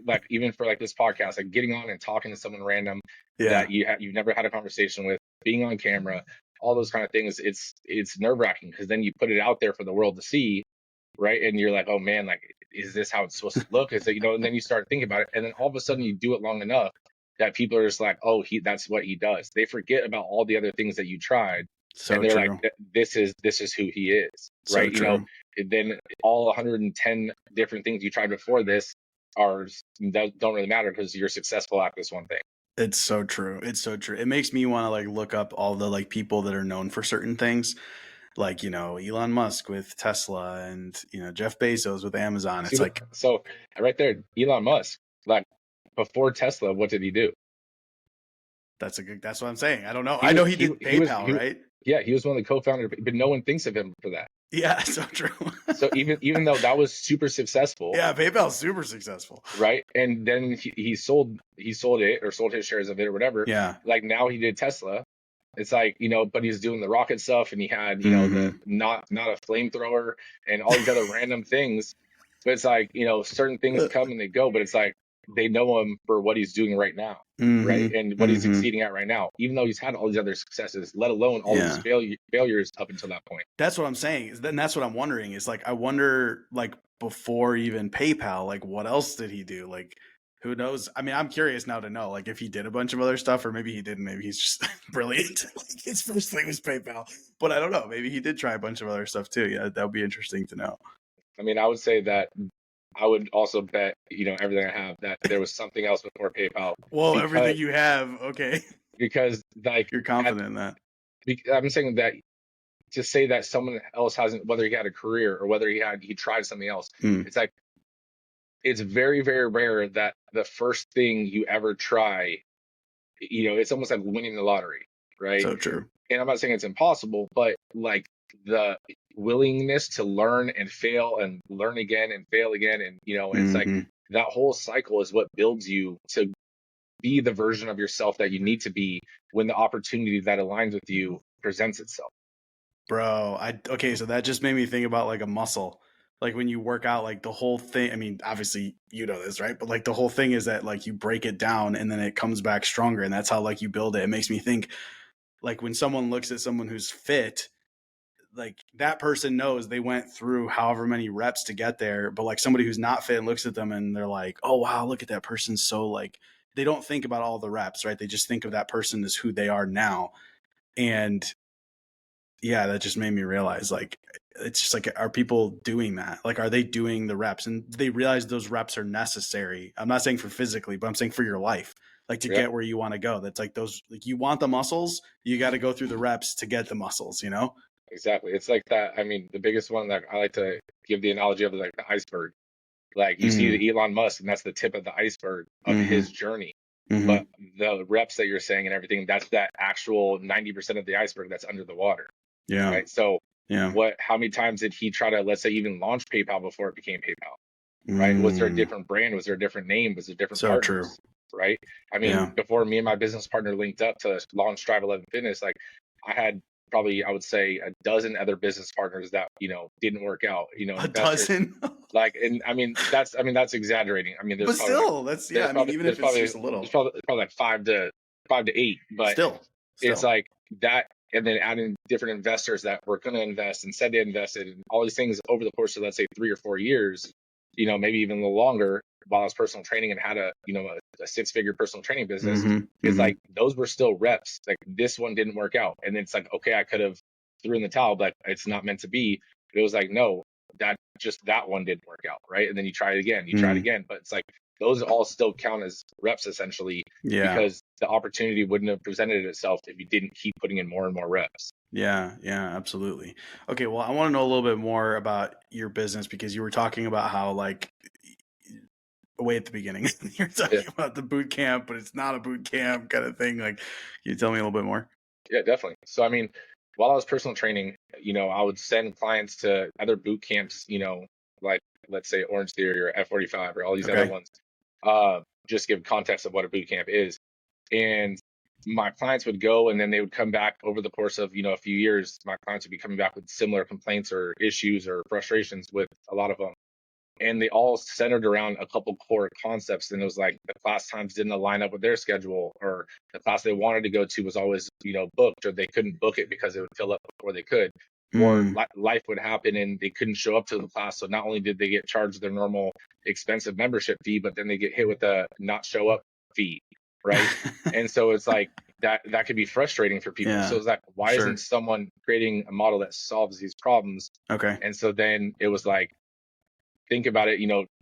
Speaker 2: Like, even for like this podcast, like getting on and talking to someone random
Speaker 1: Yeah.
Speaker 2: that you've never had a conversation with, being on camera, all those kind of things. It's nerve wracking, because then you put it out there for the world to see, right? And you're like, oh man, like, is this how it's supposed to look? Is it, and then you start thinking about it, and then all of a sudden you do it long enough that people are just like, oh, that's what he does. They forget about all the other things that you tried, and
Speaker 1: So
Speaker 2: they're like,
Speaker 1: true.
Speaker 2: this is who he is,
Speaker 1: So
Speaker 2: right?
Speaker 1: true.
Speaker 2: And then all 110 different things you tried before this are don't really matter because you're successful at this one thing.
Speaker 1: It's so true. It's so true. It makes me want to like look up all the like people that are known for certain things, like, Elon Musk with Tesla and, Jeff Bezos with Amazon.
Speaker 2: See,
Speaker 1: It's like,
Speaker 2: so right there, Elon Musk, like before Tesla, what did he do?
Speaker 1: that's what I'm saying. I don't know.
Speaker 2: He
Speaker 1: I
Speaker 2: was
Speaker 1: know he did PayPal, right?
Speaker 2: yeah, he was one of the co-founders, but no one thinks of him for that.
Speaker 1: Yeah, so true.
Speaker 2: So even though that was super successful,
Speaker 1: Yeah, PayPal's super successful.
Speaker 2: right? And then he sold it or sold his shares of it or whatever.
Speaker 1: Yeah.
Speaker 2: Like now he did Tesla. It's like, but he's doing the rocket stuff and he had, the
Speaker 1: Hmm.
Speaker 2: not a flamethrower and all these other random things. But it's like, certain things come and they go, but it's like they know him for what he's doing right now, right?
Speaker 1: Hmm.
Speaker 2: And what he's
Speaker 1: Hmm.
Speaker 2: succeeding at right now, even though he's had all these other successes, let alone all of his
Speaker 1: Yeah.
Speaker 2: failures up until that point.
Speaker 1: That's what I'm saying. Then that's what I'm wondering is like, I wonder, like, before even PayPal, like, what else did he do? Like, who knows? I mean, I'm curious now to know, like, if he did a bunch of other stuff, or maybe he didn't. Maybe he's just brilliant. Like, his first thing was PayPal, but I don't know. Maybe he did try a bunch of other stuff too. Yeah, that would be interesting to know.
Speaker 2: I mean, I would say that I would also bet, everything I have that there was something else before PayPal
Speaker 1: Whoa,
Speaker 2: because
Speaker 1: everything you have. Okay.
Speaker 2: like
Speaker 1: You're confident in that.
Speaker 2: I'm saying that to say that someone else hasn't, whether he had a career or whether he tried something else,
Speaker 1: Hmm.
Speaker 2: it's like it's very, very rare that the first thing you ever try, it's almost like winning the lottery, right?
Speaker 1: So true.
Speaker 2: And I'm not saying it's impossible, but like the willingness to learn and fail and learn again and fail again, and and it's like
Speaker 1: Hmm.
Speaker 2: that whole cycle is what builds you to be the version of yourself that you need to be when the opportunity that aligns with you presents itself.
Speaker 1: Bro, okay, so that just made me think about like a muscle. Like when you work out, like the whole thing, I mean, obviously you know this, right? But like the whole thing is that like you break it down and then it comes back stronger, and that's how like you build it. It makes me think like when someone looks at someone who's fit, like that person knows they went through however many reps to get there, but like somebody who's not fit looks at them and they're like, "Oh wow, look at that person." So like they don't think about all the reps, right? They just think of that person as who they are now. And yeah, that just made me realize like it's just like, are people doing that? Like, are they doing the reps and they realize those reps are necessary? I'm not saying for physically, but I'm saying for your life, like to
Speaker 2: Yep,
Speaker 1: get where you want to go. That's like those, like you want the muscles, you got to go through the reps to get the muscles, you know?
Speaker 2: exactly. It's like that. I mean, the biggest one that I like to give the analogy of is like the iceberg. Like you see
Speaker 1: Mm-hmm.
Speaker 2: the Elon Musk, and that's the tip of the iceberg of
Speaker 1: Mm-hmm.
Speaker 2: his journey.
Speaker 1: Mm-hmm.
Speaker 2: But the reps that you're saying and everything, that's that actual 90% of the iceberg that's under the water,
Speaker 1: Yeah.
Speaker 2: right? So
Speaker 1: Yeah.
Speaker 2: how many times did he try to, let's say, even launch PayPal before it became PayPal, right? Was there a
Speaker 1: Mm.
Speaker 2: different brand? Was there a different name? Was there different
Speaker 1: So true.
Speaker 2: partners, right? I mean,
Speaker 1: Yeah.
Speaker 2: before me and my business partner linked up to launch Strive 11 Fitness, like I had probably, I would say, a dozen other business partners that, didn't work out,
Speaker 1: A
Speaker 2: investors.
Speaker 1: dozen.
Speaker 2: Like, and I mean, that's exaggerating. I mean,
Speaker 1: But still, that's, yeah, I mean, even
Speaker 2: there's
Speaker 1: if it's
Speaker 2: probably,
Speaker 1: just a little,
Speaker 2: like five to eight, but
Speaker 1: still,
Speaker 2: it's
Speaker 1: still.
Speaker 2: like that, and then adding different investors that were going to invest and said they invested, and all these things over the course of, let's say, 3 or 4 years, maybe even a little longer, while I was personal training and had a six-figure personal training business.
Speaker 1: Mm-hmm.
Speaker 2: It's
Speaker 1: Mm-hmm.
Speaker 2: like those were still reps. Like this one didn't work out, and then it's like, okay, I could have threw in the towel, but it's not meant to be. But it was like, no, that one didn't work out, right? And then you try it again,
Speaker 1: Mm.
Speaker 2: but it's like those all still count as reps essentially,
Speaker 1: Yeah.
Speaker 2: because the opportunity wouldn't have presented itself if you didn't keep putting in more and more reps.
Speaker 1: Yeah, yeah, absolutely. Okay, well, I want to know a little bit more about your business because you were talking about how, like, way at the beginning, you're
Speaker 2: Yeah,
Speaker 1: talking about the boot camp, but it's not a boot camp kind of thing. Like, can you tell me a little bit more?
Speaker 2: yeah, definitely. So I mean, while I was personal training, I would send clients to other boot camps, like let's say Orange Theory or F45 or all these other
Speaker 1: Okay.
Speaker 2: ones. Just give context of what a boot camp is. And my clients would go and then they would come back over the course of, a few years. My clients would be coming back with similar complaints or issues or frustrations with a lot of them. And they all centered around a couple core concepts. And it was like the class times didn't align up with their schedule, or the class they wanted to go to was always, booked, or they couldn't book it because it would fill up before they could. Or
Speaker 1: Mm,
Speaker 2: life would happen and they couldn't show up to the class. So not only did they get charged their normal expensive membership fee, but then they get hit with a not show up fee. right? And so it's like that could be frustrating for people. So
Speaker 1: Yeah,
Speaker 2: it's like, why isn't
Speaker 1: sure.
Speaker 2: someone creating a model that solves these problems?
Speaker 1: Okay.
Speaker 2: And so then it was like, think about it,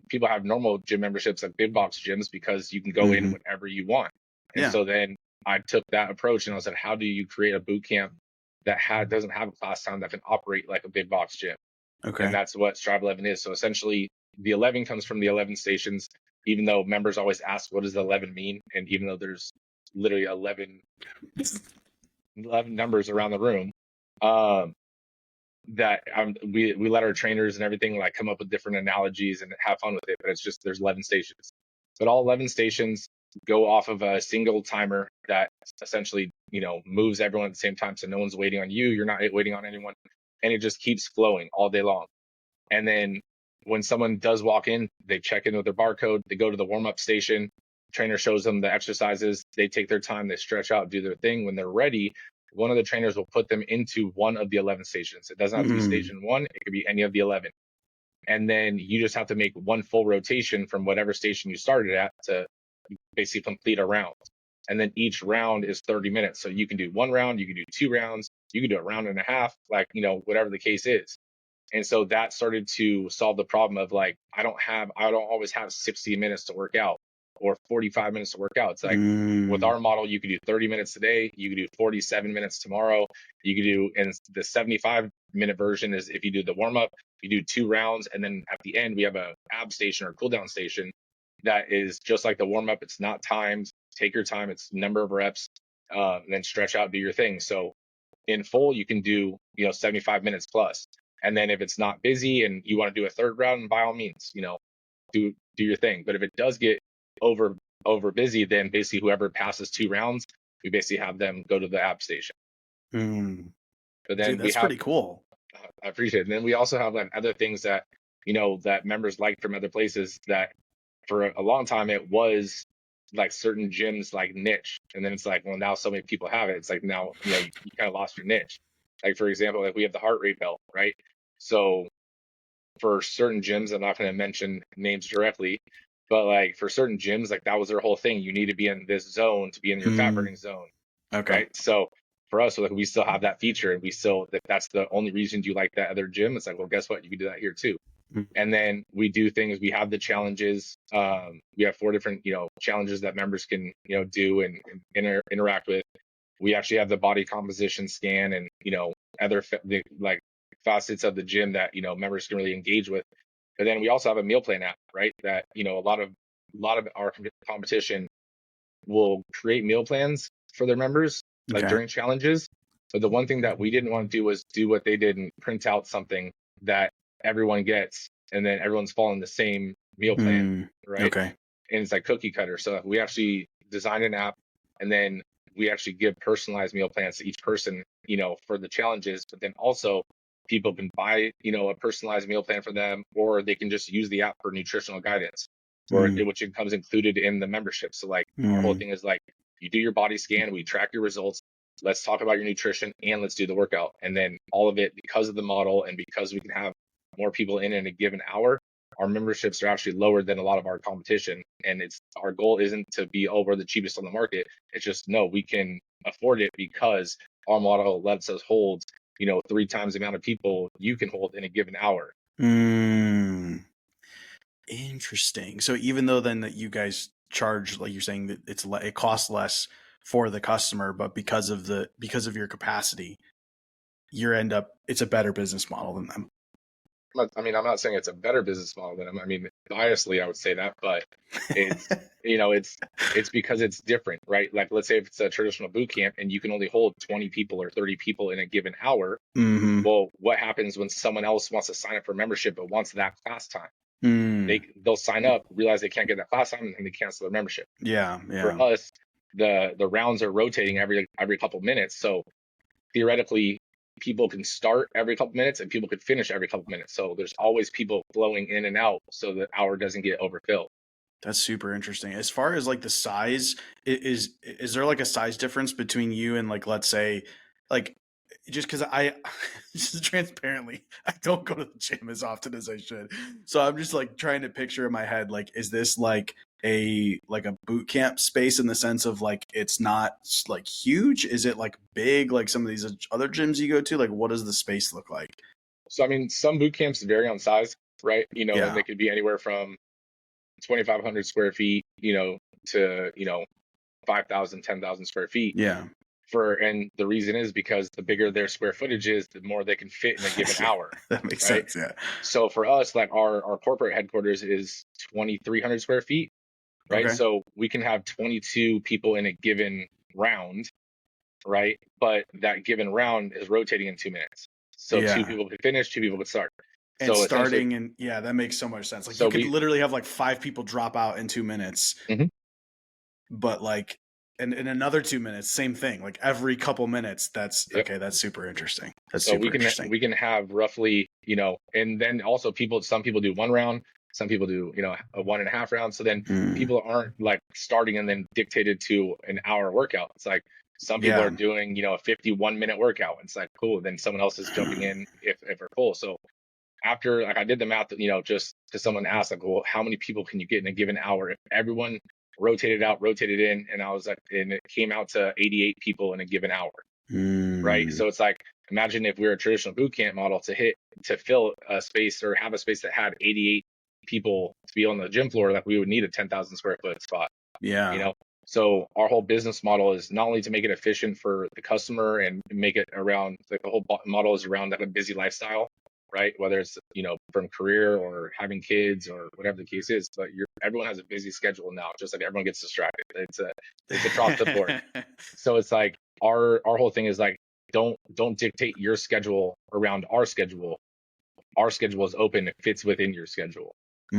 Speaker 2: people have normal gym memberships like big box gyms because you can go in
Speaker 1: Hmm.
Speaker 2: whenever you want. And
Speaker 1: Yeah.
Speaker 2: so then I took that approach and I said, how do you create a boot camp that doesn't have a class time that can operate like a big box gym? And
Speaker 1: Okay.
Speaker 2: that's what Strive 11 is. So essentially, the 11 comes from the 11 stations, even though members always ask, what does the 11 mean? And even though there's literally 11 numbers around the room, um, that we let our trainers and everything like come up with different analogies and have fun with it. But it's just there's 11 stations, but all 11 stations go off of a single timer that essentially moves everyone at the same time, so no one's waiting on you, you're not waiting on anyone, and it just keeps flowing all day long. And then when someone does walk in, they check in with their barcode, they go to the warm-up station, trainer shows them the exercises, they take their time, they stretch out, do their thing. When they're ready, one of the trainers will put them into one of the 11 stations. It doesn't have to be
Speaker 1: Mm.
Speaker 2: station one, it could be any of the 11. And then you just have to make one full rotation from whatever station you started at to basically complete a round. And then each round is 30 minutes. So you can do one round, you can do 2 rounds, you can do a round and a half, like, whatever the case is. And so that started to solve the problem of like, I don't always have 60 minutes to work out or 45 minutes to work out. It's like with
Speaker 1: Mm.
Speaker 2: our model, you could do 30 minutes today, you could do 47 minutes tomorrow, you could do, and the 75-minute version is if you do the warm up, you do 2 rounds, and then at the end we have a ab station or cool down station that is just like the warm up. It's not timed. Take your time. It's number of reps, and then stretch out, do your thing. So in full, you can do 75 minutes plus. And then if it's not busy and you want to do a third round, by all means, do your thing. But if it does get over busy, then basically whoever passes 2 rounds, we basically have them go to the app station.
Speaker 1: Mm.
Speaker 2: But
Speaker 1: Dude,
Speaker 2: then we
Speaker 1: that's
Speaker 2: have,
Speaker 1: pretty cool.
Speaker 2: I appreciate it. And then we also have like other things that that members like from other places that for a long time it was like certain gyms like niche, and then it's like, well, now so many people have it, it's like now you kind of lost your niche. Like for example, like we have the heart rate belt, right? So for certain gyms, I'm not going to mention names directly, but like for certain gyms, like that was their whole thing, you need to be in this zone to be in your fat
Speaker 1: Mm.
Speaker 2: burning zone,
Speaker 1: Okay.
Speaker 2: right? So for us, like we still have that feature, and we still, if that's the only reason you like that other gym, it's like, well, guess what, you can do that here too.
Speaker 1: Mm.
Speaker 2: And then we do things, we have the challenges, we have 4 different challenges that members can do and interact with. We actually have the body composition scan and other like facets of the gym that members can really engage with. But then we also have a meal plan app, right, that a lot of our competition will create meal plans for their members like
Speaker 1: Okay.
Speaker 2: during challenges. But the one thing that we didn't want to do was do what they did and print out something that everyone gets, and then everyone's following the same meal plan,
Speaker 1: Mm.
Speaker 2: right?
Speaker 1: Okay.
Speaker 2: And it's like cookie cutter. So we actually designed an app, and then we actually give personalized meal plans to each person, for the challenges. But then also people can buy, a personalized meal plan for them, or they can just use the app for nutritional guidance, or
Speaker 1: Mm.
Speaker 2: which comes included in the membership. So like our whole
Speaker 1: Mm.
Speaker 2: thing is like, you do your body scan, we track your results. Let's talk about your nutrition and let's do the workout. And then all of it, because of the model and because we can have more people in a given hour, our memberships are actually lower than a lot of our competition. And it's, our goal isn't to be, oh, we're the cheapest on the market. It's just, no, we can afford it because our model lets us hold 3 times the amount of people you can hold in a given hour.
Speaker 1: Mm. Interesting. So even though then that you guys charge, like you're saying that it costs less for the customer, but because of your capacity, it's a better business model than them.
Speaker 2: I'm not saying it's a better business model than them. I mean, biasly, I would say that, but it's because it's different, right? Like, let's say if it's a traditional boot camp and you can only hold 20 people or 30 people in a given hour.
Speaker 1: Mm-hmm.
Speaker 2: Well, what happens when someone else wants to sign up for membership but wants that class time?
Speaker 1: Mm.
Speaker 2: They'll sign up, realize they can't get that class time, and they cancel their membership.
Speaker 1: Yeah.
Speaker 2: For
Speaker 1: Yeah.
Speaker 2: us, the rounds are rotating every couple minutes, so theoretically people can start every couple minutes and people could finish every couple minutes. So there's always people flowing in and out so the hour doesn't get overfilled.
Speaker 1: That's super interesting. As far as like the size, is there like a size difference between you and like, let's say, like, just because I just transparently I don't go to the gym as often as I should, so I'm just like trying to picture in my head, like, is this like a boot camp space in the sense of like it's not like huge? Is it like big like some of these other gyms you go to? Like what does the space look like?
Speaker 2: So I mean, some boot camps vary on size, right? And
Speaker 1: Yeah.
Speaker 2: they could be anywhere from 2,500 square feet, to 5,000, 10,000 square feet.
Speaker 1: Yeah.
Speaker 2: And the reason is because the bigger their square footage is, the more they can fit in a given
Speaker 1: Yeah,
Speaker 2: hour,
Speaker 1: that makes
Speaker 2: right?
Speaker 1: sense. Yeah.
Speaker 2: So for us, like our corporate headquarters is 2,300 square feet, right?
Speaker 1: Okay.
Speaker 2: So we can have 22 people in a given round, right? But that given round is rotating in 2 minutes. So two
Speaker 1: Yeah.
Speaker 2: people could finish, two people could start.
Speaker 1: And
Speaker 2: So essentially,
Speaker 1: starting and yeah, that makes so much sense. Like you
Speaker 2: so
Speaker 1: could
Speaker 2: we,
Speaker 1: literally have like 5 people drop out in 2 minutes,
Speaker 2: Mhm.
Speaker 1: but like in another 2 minutes, same thing. Like every couple minutes, that's
Speaker 2: Yep.
Speaker 1: okay. That's super interesting. That's
Speaker 2: So
Speaker 1: super interesting.
Speaker 2: we can have roughly, and then also some people do one round, some people do, a 1.5 round. So then
Speaker 1: Mm,
Speaker 2: people aren't like starting and then dictated to an hour workout. It's like some people are
Speaker 1: yeah.
Speaker 2: doing, a 51-minute workout. It's like cool. Then someone else is jumping in if we're full. So after like I did the math, just because someone asked like, well, how many people can you get in a given hour if everyone rotated out, rotated in, and I was like, and it came out to 88 people in a given hour, right?
Speaker 1: Mm,
Speaker 2: So it's like imagine if we were a traditional boot camp model to fill a space or have a space that had 88 people to be on the gym floor, like we would need a 10,000 square foot spot, you
Speaker 1: yeah.
Speaker 2: know. So our whole business model is not only to make it efficient for the customer and make it around like the whole model is around like a busy lifestyle, right? Whether it's from career or having kids or whatever the case is, but everyone has a busy schedule now, just like everyone gets distracted. It's across the board. So it's like our whole thing is like don't dictate your schedule around our schedule. Our schedule is open, it fits within your schedule.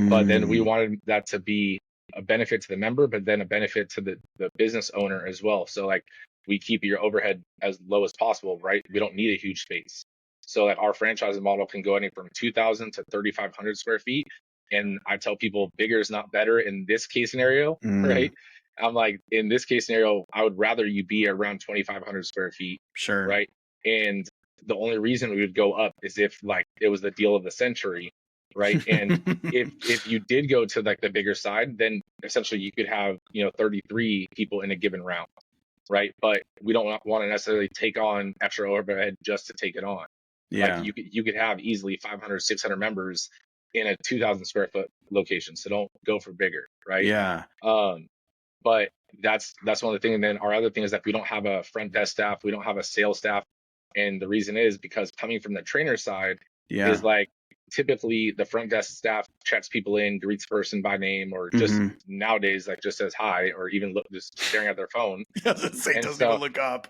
Speaker 2: But then we
Speaker 1: Mm,
Speaker 2: wanted that to be a benefit to the member, but then a benefit to the business owner as well. So like we keep your overhead as low as possible, right? We don't need a huge space. So like our franchise model can go anywhere from 2,000 to 3,500 square feet. And I tell people bigger is not better in this case scenario,
Speaker 1: mm,
Speaker 2: right? I'm like, in this case scenario, I would rather you be around 2,500 square feet,
Speaker 1: sure.
Speaker 2: right? And the only reason we would go up is if like it was the deal of the century, right? And if you did go to like the bigger side, then essentially you could have 33 people in a given round, right? But we don't want to necessarily take on extra overhead just to take it on. Like
Speaker 1: Yeah.
Speaker 2: you could have easily 500, 600 members in a 2,000 square foot location. So don't go for bigger, right?
Speaker 1: Yeah.
Speaker 2: Um, but that's one of the things. And then our other thing is that we don't have a front desk staff, we don't have a sales staff, and the reason is because coming from the trainer side is
Speaker 1: Yeah.
Speaker 2: like typically the front desk staff checks people in, greets the person by name, or just
Speaker 1: Mm-hmm.
Speaker 2: nowadays like just says hi, or even just staring at their phone.
Speaker 1: Yeah, it
Speaker 2: And
Speaker 1: doesn't even
Speaker 2: so
Speaker 1: look up.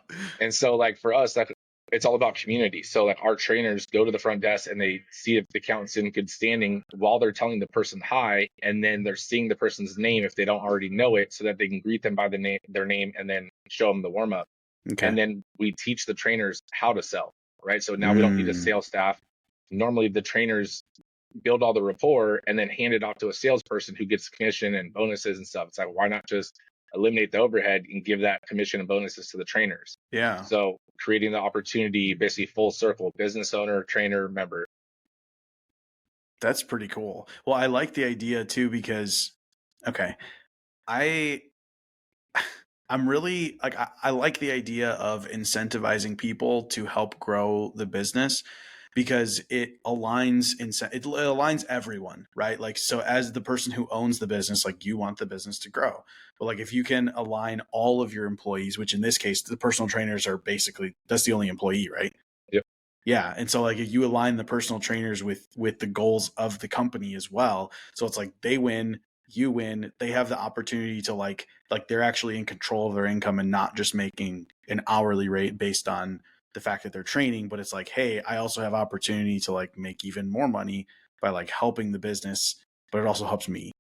Speaker 2: like for us, like it's all about community. So like our trainers go to the front desk and they see if the accountant's in good standing while they're telling the person hi, and then they're seeing the person's name if they don't already know it, so that they can greet them by their name and then show them the warm up.
Speaker 1: Okay.
Speaker 2: And then we teach the trainers how to sell, right? So now we don't need a
Speaker 1: Mm,
Speaker 2: sales staff. Normally the trainers build all the rapport and then hand it off to a salesperson who gets commission and bonuses and stuff. It's like, why not just eliminate the overhead and give that commission and bonuses to the trainers?
Speaker 1: yeah.
Speaker 2: So creating the opportunity, basically full circle, business owner, trainer, member.
Speaker 1: That's pretty cool. Well, I like the idea too because okay, I I'm really like I like the idea of incentivizing people to help grow the business because it aligns everyone, right? Like so as the person who owns the business, like you want the business to grow. But like if you can align all of your employees, which in this case the personal trainers are basically that's the only employee, right?
Speaker 2: Yep,
Speaker 1: Yeah, and so like if you align the personal trainers with the goals of the company as well, so it's like they win, you win, they have the opportunity to like they're actually in control of their income and not just making an hourly rate based on the fact that they're training, but it's like, hey, I also have opportunity to like make even more money by like helping the business, but it also helps me.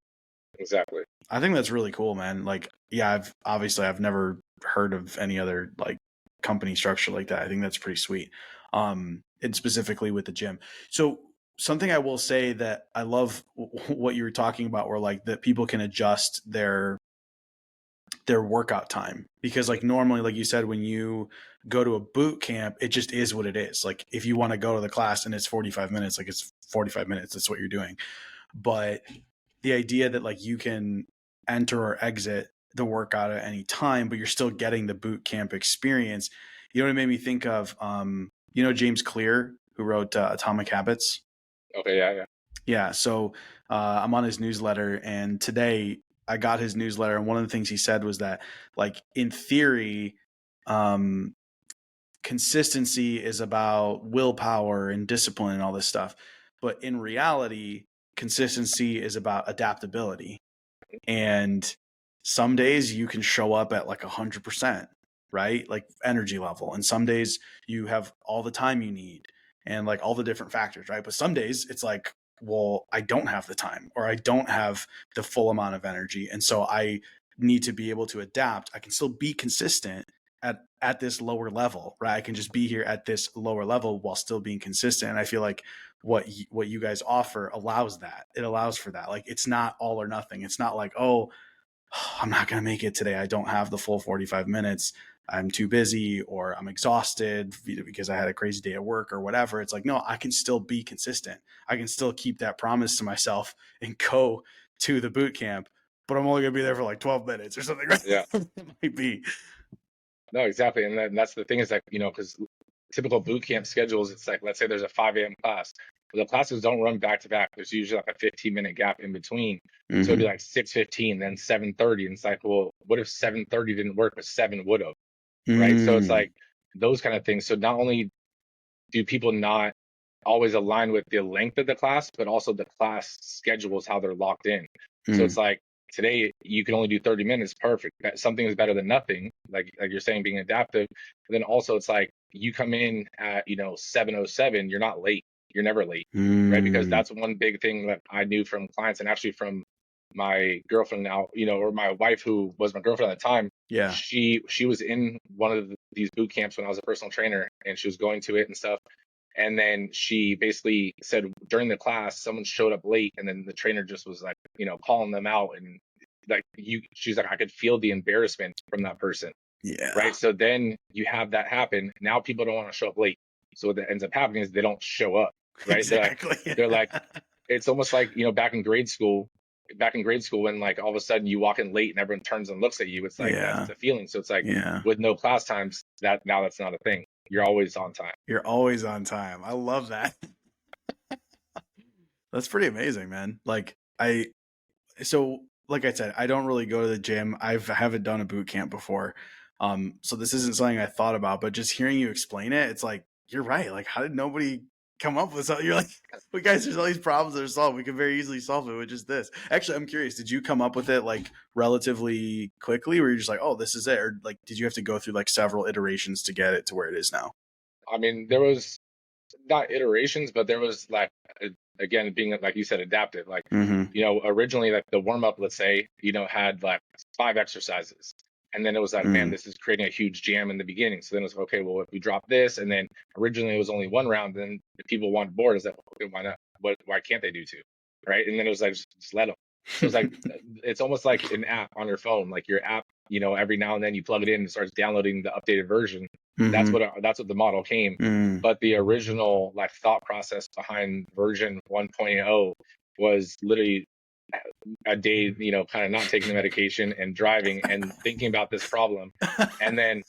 Speaker 2: exactly.
Speaker 1: I think that's really cool, man. Like, yeah, I've never heard of any other like company structure like that. I think that's pretty sweet. And specifically with the gym. So something I will say that I love what you were talking about, where like that people can adjust their workout time because like normally, like you said, when you go to a boot camp, it just is what it is. Like if you want to go to the class and it's 45 minutes, like it's 45 minutes. That's what you're doing. But the idea that like you can enter or exit the workout at any time, but you're still getting the boot camp experience. You know what it made me think of? James Clear, who wrote Atomic Habits.
Speaker 2: Okay, yeah.
Speaker 1: Yeah. So I'm on his newsletter, and today I got his newsletter, and one of the things he said was that, like, in theory, consistency is about willpower and discipline and all this stuff. But in reality, consistency is about adaptability. And some days you can show up at like 100%, right? Like energy level. And some days you have all the time you need and like all the different factors, right? But some days it's like, well, I don't have the time, or I don't have the full amount of energy. And so I need to be able to adapt. I can still be consistent at this lower level, right? I can just be here at this lower level while still being consistent. And I feel like what you guys offer allows that. It allows for that. Like, it's not all or nothing. It's not like, oh, I'm not going to make it today. I don't have the full 45 minutes. I'm too busy, or I'm exhausted because I had a crazy day at work or whatever. It's like, no, I can still be consistent. I can still keep that promise to myself and go to the boot camp, but I'm only going to be there for like 12 minutes or something.
Speaker 2: Yeah.
Speaker 1: It might be.
Speaker 2: No, exactly. And that's the thing is like, because typical boot camp schedules, it's like, let's say there's a 5 a.m. class. But the classes don't run back to back. There's usually like a 15-minute gap in between. So it'd be like 6:15, then 7:30. And it's like, well, what if 7:30 didn't work, but 7 would have? Right. So it's like those kind of things. So not only do people not always align with the length of the class, but also the class schedules, how they're locked in. So it's like, today you can only do 30 minutes. Perfect. Something is better than nothing. Like you're saying, being adaptive. But then also it's like, you come in at 7:07, you're not late. You're never late, right? Because that's one big thing that I knew from clients, and actually from my girlfriend now, or my wife, who was my girlfriend at the time.
Speaker 1: Yeah.
Speaker 2: She was in one of these boot camps when I was a personal trainer, and she was going to it and stuff. And then she basically said during the class, someone showed up late, and then the trainer just was like, calling them out, and like she's like, I could feel the embarrassment from that person.
Speaker 1: Yeah.
Speaker 2: Right. So then you have that happen. Now people don't want to show up late. So what that ends up happening is they don't show up. Right.
Speaker 1: Exactly.
Speaker 2: They're like, it's almost like, back in grade school, when like all of a sudden you walk in late and everyone turns and looks at you. It's like, that's the feeling. So it's like, with no class times, that's not a thing. You're always on time.
Speaker 1: You're always on time. I love that. That's pretty amazing, man. Like, like I said, I don't really go to the gym. I haven't done a boot camp before. So this isn't something I thought about, but just hearing you explain it, it's like, you're right. Like, how did nobody come up with something? You're like, well, guys, there's all these problems that are solved. We could very easily solve it with just this. Actually, I'm curious, did you come up with it like relatively quickly, where you're just like, oh, this is it? Or like, did you have to go through like several iterations to get it to where it is now?
Speaker 2: I mean, there was not iterations, but there was like, again, being like you said, adaptive. Like, originally, like the warm up, let's say, had like 5 exercises, and then it was like, man, this is creating a huge jam in the beginning. So then it was okay. Well, if we drop this, and then originally it was only 1 round, then if people wanted board, is that okay, why not? Why can't they do 2? Right? And then it was like, just let them. So it's like, it's almost like an app on your phone. Like your app, every now and then you plug it in and starts downloading the updated version. That's what the model came. But the original like thought process behind version 1.0 was literally a day, kind of not taking the medication and driving and thinking about this problem. And then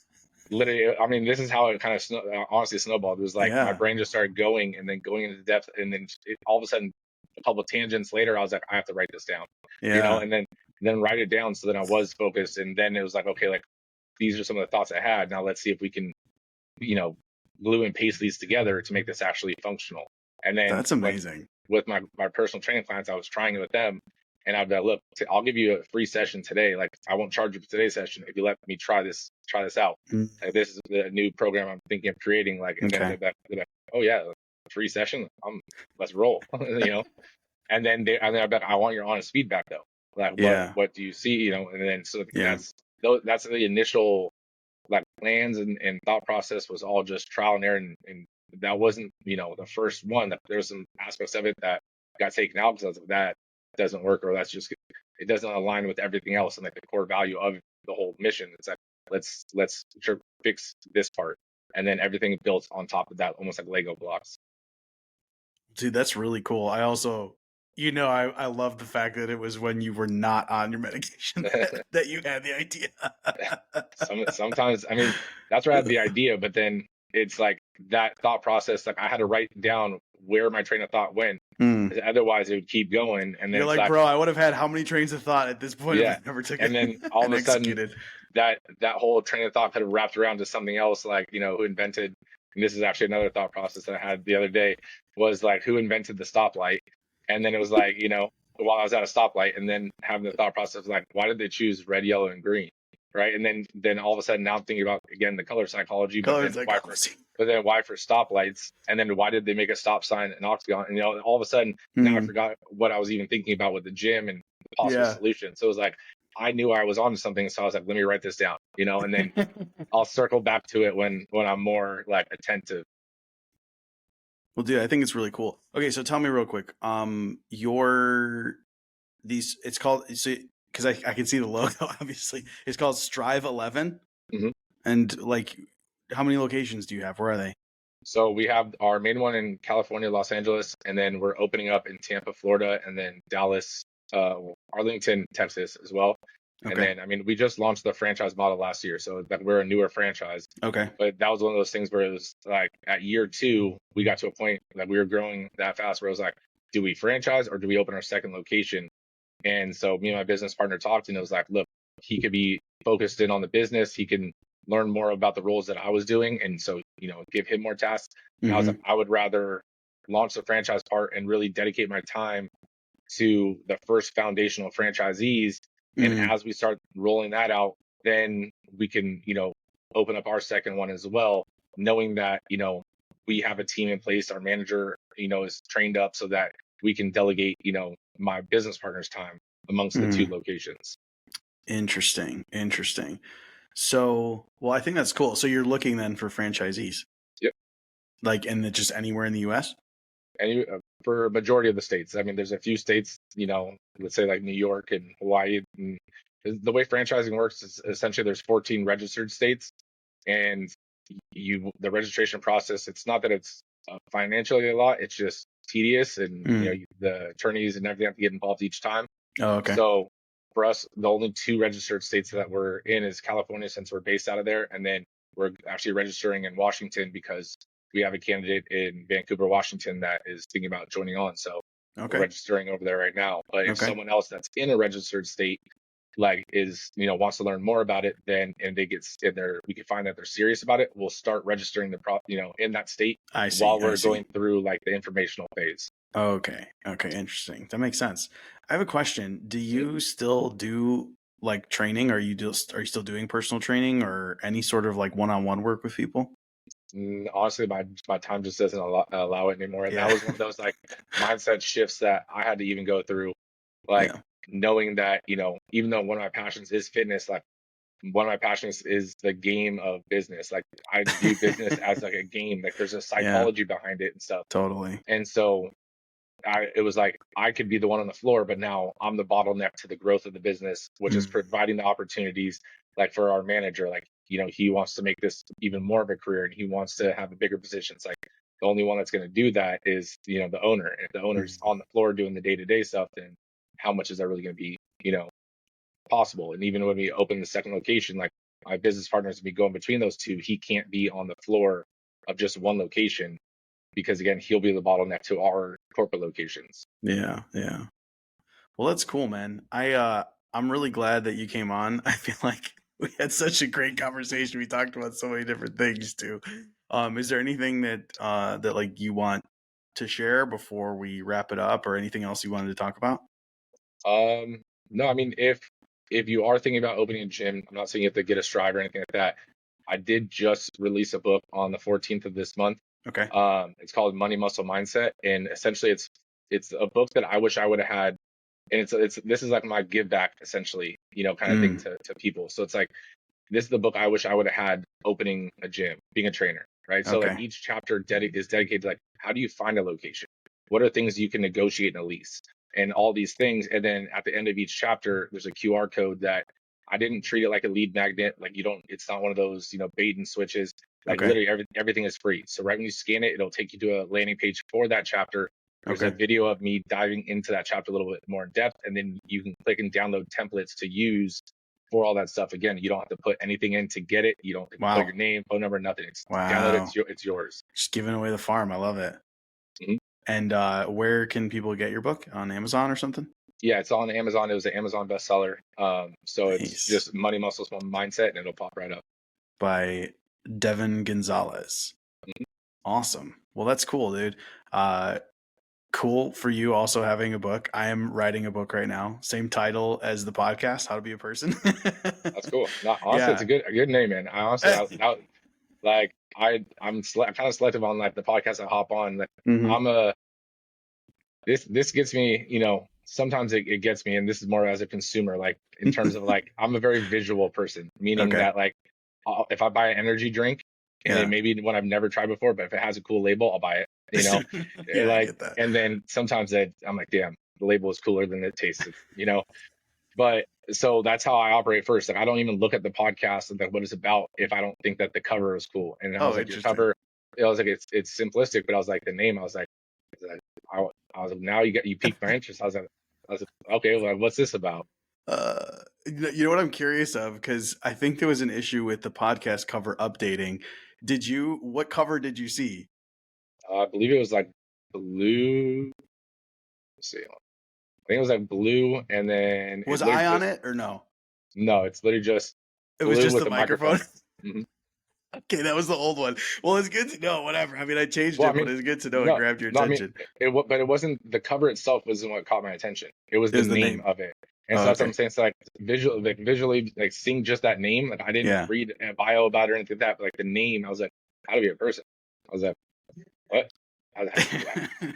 Speaker 2: literally, I mean, this is how it kind of honestly snowballed. It was like my brain just started going and then going into depth, and then all of a sudden, a couple of tangents later, I was like, I have to write this down, and then write it down. So then I was focused, and then it was like, okay, like these are some of the thoughts I had. Now let's see if we can, glue and paste these together to make this actually functional. And then
Speaker 1: that's amazing.
Speaker 2: With my personal training clients, I was trying it with them, and I'd be like, look, I'll give you a free session today. Like, I won't charge you for today's session if you let me try this out. Like, this is the new program I'm thinking of creating. Like, and then they're like, oh yeah, free session. Let's roll, And then I bet I want your honest feedback though. Like, what do you see? And then so that's the initial like plans and thought process was all just trial and error, and that wasn't the first one. There's some aspects of it that got taken out because that doesn't work, or that's just, it doesn't align with everything else and like the core value of the whole mission. It's like, let's fix this part, and then everything built on top of that, almost like Lego blocks.
Speaker 1: Dude, that's really cool. I also I love the fact that it was when you were not on your medication that you had the idea.
Speaker 2: Sometimes, I mean, that's where I had the idea, but then it's like that thought process, like I had to write down where my train of thought went.
Speaker 1: Hmm.
Speaker 2: Otherwise it would keep going. And then
Speaker 1: You're
Speaker 2: it's
Speaker 1: like,
Speaker 2: like,
Speaker 1: bro, I would have had how many trains of thought at this point if I
Speaker 2: yeah.
Speaker 1: never took it
Speaker 2: And then all of
Speaker 1: and
Speaker 2: a sudden
Speaker 1: executed.
Speaker 2: that whole train of thought could have wrapped around to something else, like, who invented, and this is actually another thought process that I had the other day, was like, who invented the stoplight? And then it was like, while I was at a stoplight, and then having the thought process like, why did they choose red, yellow, and green? Right. And then all of a sudden now I'm thinking about, again, the color psychology, but
Speaker 1: Color
Speaker 2: then
Speaker 1: psychology.
Speaker 2: why for stoplights? And then why did they make a stop sign an octagon? And all of a sudden now I
Speaker 1: Hmm.
Speaker 2: forgot what I was even thinking about with the gym and the possible
Speaker 1: Yeah.
Speaker 2: solution. So it was like I knew I was onto something, so I was like, let me write this down, and then I'll circle back to it when I'm more like attentive.
Speaker 1: Well, dude, I think it's really cool. Okay, so tell me real quick. Your these it's called because I can see the logo obviously. It's called Strive 11.
Speaker 2: Hmm.
Speaker 1: And like, how many locations do you have? Where are they?
Speaker 2: So we have our main one in California, Los Angeles, and then we're opening up in Tampa, Florida, and then Dallas, Arlington, Texas as well. And
Speaker 1: Okay.
Speaker 2: then, I mean, we just launched the franchise model last year, so that we're a newer franchise.
Speaker 1: Okay.
Speaker 2: But that was one of those things where it was like at year 2, we got to a point that we were growing that fast where it was like, do we franchise or do we open our second location? And so me and my business partner talked, and it was like, look, he could be focused in on the business. He can learn more about the roles that I was doing. And so, give him more tasks. And I was like,
Speaker 1: Mm-hmm.
Speaker 2: I would rather launch the franchise part and really dedicate my time to the first foundational franchisees. And
Speaker 1: Mm-hmm.
Speaker 2: as we start rolling that out, then we can, open up our second one as well, knowing that, we have a team in place. Our manager, is trained up so that we can delegate, my business partner's time amongst the two
Speaker 1: Mm-hmm.
Speaker 2: locations.
Speaker 1: Interesting. Interesting. So, well, I think that's cool. So you're looking then for franchisees,
Speaker 2: Yep.
Speaker 1: like just anywhere in the U.S.
Speaker 2: And for a majority of the states, I mean, there's a few states, let's say like New York and Hawaii. And the way franchising works is essentially there's 14 registered states, and the registration process. It's not that it's financially a lot; it's just tedious, and
Speaker 1: Mm.
Speaker 2: the attorneys and everything have to get involved each time.
Speaker 1: Oh, okay.
Speaker 2: So for us, the only 2 registered states that we're in is California, since we're based out of there, and then we're actually registering in Washington because we have a candidate in Vancouver, Washington that is thinking about joining on. So we're
Speaker 1: Okay.
Speaker 2: registering over there right now. But if
Speaker 1: Okay.
Speaker 2: someone else that's in a registered state like is wants to learn more about it, then and they get in there, we can find that they're serious about it. We'll start registering in that state
Speaker 1: I see.
Speaker 2: while
Speaker 1: I
Speaker 2: we're
Speaker 1: see.
Speaker 2: going through like the informational phase.
Speaker 1: Okay. Okay. Interesting. That makes sense. I have a question. Do you still do like training? Are you still doing personal training or any sort of like one-on-one work with people?
Speaker 2: Honestly, my time just doesn't allow it anymore. And that
Speaker 1: Yeah.
Speaker 2: was one of those like mindset shifts that I had to even go through, like
Speaker 1: Yeah.
Speaker 2: knowing that, even though one of my passions is fitness, like one of my passions is the game of business. Like I view business as like a game, like there's a
Speaker 1: Yeah.
Speaker 2: psychology behind it and stuff.
Speaker 1: Totally.
Speaker 2: And so it was like I could be the one on the floor, but now I'm the bottleneck to the growth of the business, which is
Speaker 1: Mm.
Speaker 2: providing the opportunities. Like for our manager, like he wants to make this even more of a career, and he wants to have a bigger position. It's like the only one that's going to do that is the owner. And if the owner's
Speaker 1: Mm.
Speaker 2: on the floor doing the day-to-day stuff, then how much is that really going to be possible? And even when we open the second location, like my business partners be going between those two, he can't be on the floor of just one location because again, he'll be the bottleneck to our corporate locations.
Speaker 1: Yeah. Yeah. Well, that's cool, man. I'm really glad that you came on. I feel like we had such a great conversation. We talked about so many different things too. Is there anything that like you want to share before we wrap it up, or anything else you wanted to talk about?
Speaker 2: No, I mean, if you are thinking about opening a gym, I'm not saying you have to get a Strive or anything like that. I did just release a book on the 14th of this month.
Speaker 1: Okay.
Speaker 2: It's called Money Muscle Mindset, and essentially, it's a book that I wish I would have had, and it's this is like my give back, essentially, kind of thing
Speaker 1: Mm.
Speaker 2: to people. So it's like this is the book I wish I would have had opening a gym, being a trainer, right? So like
Speaker 1: Okay.
Speaker 2: each chapter is dedicated to like how do you find a location? What are things you can negotiate in a lease? And all these things. And then at the end of each chapter, there's a QR code that I didn't treat it like a lead magnet. Like it's not one of those, bait and switches. Like
Speaker 1: Okay.
Speaker 2: literally everything is free. So right when you scan it, it'll take you to a landing page for that chapter. There's a
Speaker 1: Okay.
Speaker 2: video of me diving into that chapter a little bit more in depth, and then you can click and download templates to use for all that stuff. Again, you don't have to put anything in to get it. You don't have to put
Speaker 1: Wow.
Speaker 2: your name, phone number, nothing. It's download it.
Speaker 1: Wow.
Speaker 2: It's yours.
Speaker 1: Just giving away the farm. I love it.
Speaker 2: Mhm.
Speaker 1: And where can people get your book? On Amazon or something?
Speaker 2: Yeah, it's on Amazon. It was an Amazon bestseller. So it's
Speaker 1: Nice.
Speaker 2: just Money Muscle Small Mindset, and it'll pop right up.
Speaker 1: By Devan Gonzalez.
Speaker 2: Mhm.
Speaker 1: Awesome. Well, that's cool, dude. Cool for you also having a book. I am writing a book right now. Same title as the podcast, How to Be a Person.
Speaker 2: That's cool. No, honestly,
Speaker 1: Yeah.
Speaker 2: it's a good name, man. I honestly, I'm kind of selective on like the podcast I hop on. Like,
Speaker 1: Mhm.
Speaker 2: this gets me, sometimes it gets me, and this is more as a consumer, like in terms of like I'm a very visual person, meaning
Speaker 1: Okay.
Speaker 2: that like if I buy an energy drink and
Speaker 1: Yeah.
Speaker 2: it may be one I've never tried before, but if it has a cool label, I'll buy it.
Speaker 1: Yeah, I
Speaker 2: Like,
Speaker 1: get that.
Speaker 2: and then sometimes I'm like, damn, the label is cooler than it tasted, But so that's how I operate first. Like I don't even look at the podcast and like what it's about if I don't think that the cover is cool. And I was
Speaker 1: Oh,
Speaker 2: like, your
Speaker 1: interesting.
Speaker 2: cover, I was like, it's simplistic, but I was like, the name, I was like, I was like, now you piqued my interest. I was like, okay, well, what's this about?
Speaker 1: You know what I'm curious of, because I think there was an issue with the podcast cover updating. What cover did you see?
Speaker 2: I believe it was like blue. Let's see. I think it was like blue, and then
Speaker 1: Was
Speaker 2: it's literally
Speaker 1: I on
Speaker 2: just
Speaker 1: it or no?
Speaker 2: no. It's literally just
Speaker 1: It was
Speaker 2: blue
Speaker 1: just
Speaker 2: with
Speaker 1: the
Speaker 2: a
Speaker 1: microphone.
Speaker 2: microphone. Mhm.
Speaker 1: Okay, that was the old one. Well, it's good to know. Whatever. I mean, I changed
Speaker 2: Well, I
Speaker 1: it, but
Speaker 2: mean,
Speaker 1: it's good to know it
Speaker 2: no,
Speaker 1: grabbed your
Speaker 2: no. I mean,
Speaker 1: attention.
Speaker 2: but it wasn't the cover itself. Wasn't what caught my attention. It was
Speaker 1: It
Speaker 2: the
Speaker 1: was the
Speaker 2: name
Speaker 1: name.
Speaker 2: of it, and so
Speaker 1: Oh,
Speaker 2: that's what I'm
Speaker 1: okay.
Speaker 2: saying. So like visually, like seeing just that name. Like I didn't
Speaker 1: Yeah.
Speaker 2: read a bio about it or anything like that. But like the name, I was like, how to be a person. I was like, what? I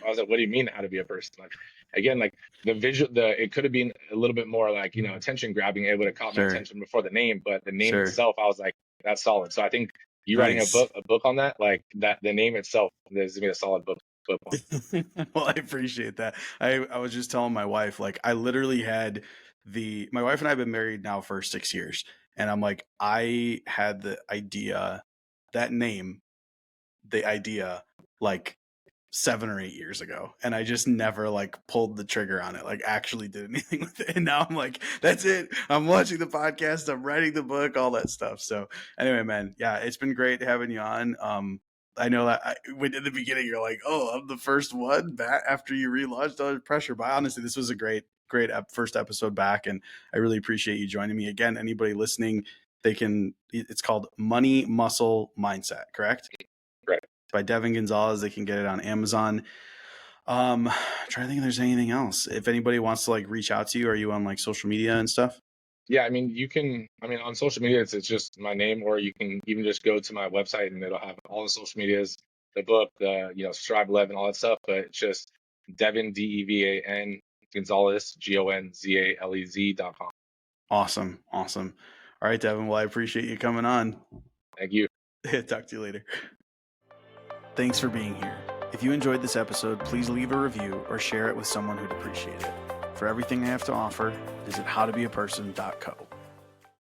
Speaker 2: was like, what do you mean how to be a person? Like, again, like it could have been a little bit more like, attention grabbing. It would have caught my
Speaker 1: Sure.
Speaker 2: attention before the name, but the name
Speaker 1: Sure.
Speaker 2: itself, I was like, that's solid. So I think you writing
Speaker 1: Nice.
Speaker 2: a book on that, like that, the name itself is gonna be a solid book one.
Speaker 1: Well, I appreciate that. I was just telling my wife, like, I literally had my wife and I have been married now for 6 years. And I'm like, I had the idea, the idea, like 7 or 8 years ago, and I just never like pulled the trigger on it, like actually did anything with it. And now I'm like, that's it. I'm watching the podcast, I'm writing the book, all that stuff. So anyway, man, yeah, it's been great having you on. I know that when in the beginning you're like, oh, I'm the first one back after you relaunched under pressure, but honestly, this was a great first episode back, and I really appreciate you joining me again. Anybody listening, it's called Money Muscle Mindset, correct?
Speaker 2: Right.
Speaker 1: By Devan Gonzalez. They can get it on Amazon. Trying to think if there's anything else. If anybody wants to like reach out to you, are you on like social media and stuff?
Speaker 2: Yeah, I mean, on social media, it's just my name, or you can even just go to my website and it'll have all the social medias, the book, Strive 11, all that stuff. But it's just Devan, Devan, Gonzalez, GONZALEZ.com.
Speaker 1: Awesome. Awesome. All right, Devan. Well, I appreciate you coming on.
Speaker 2: Thank you.
Speaker 1: Talk to you later. Thanks for being here. If you enjoyed this episode, please leave a review or share it with someone who'd appreciate it. For everything I have to offer, visit howtobeaperson.co.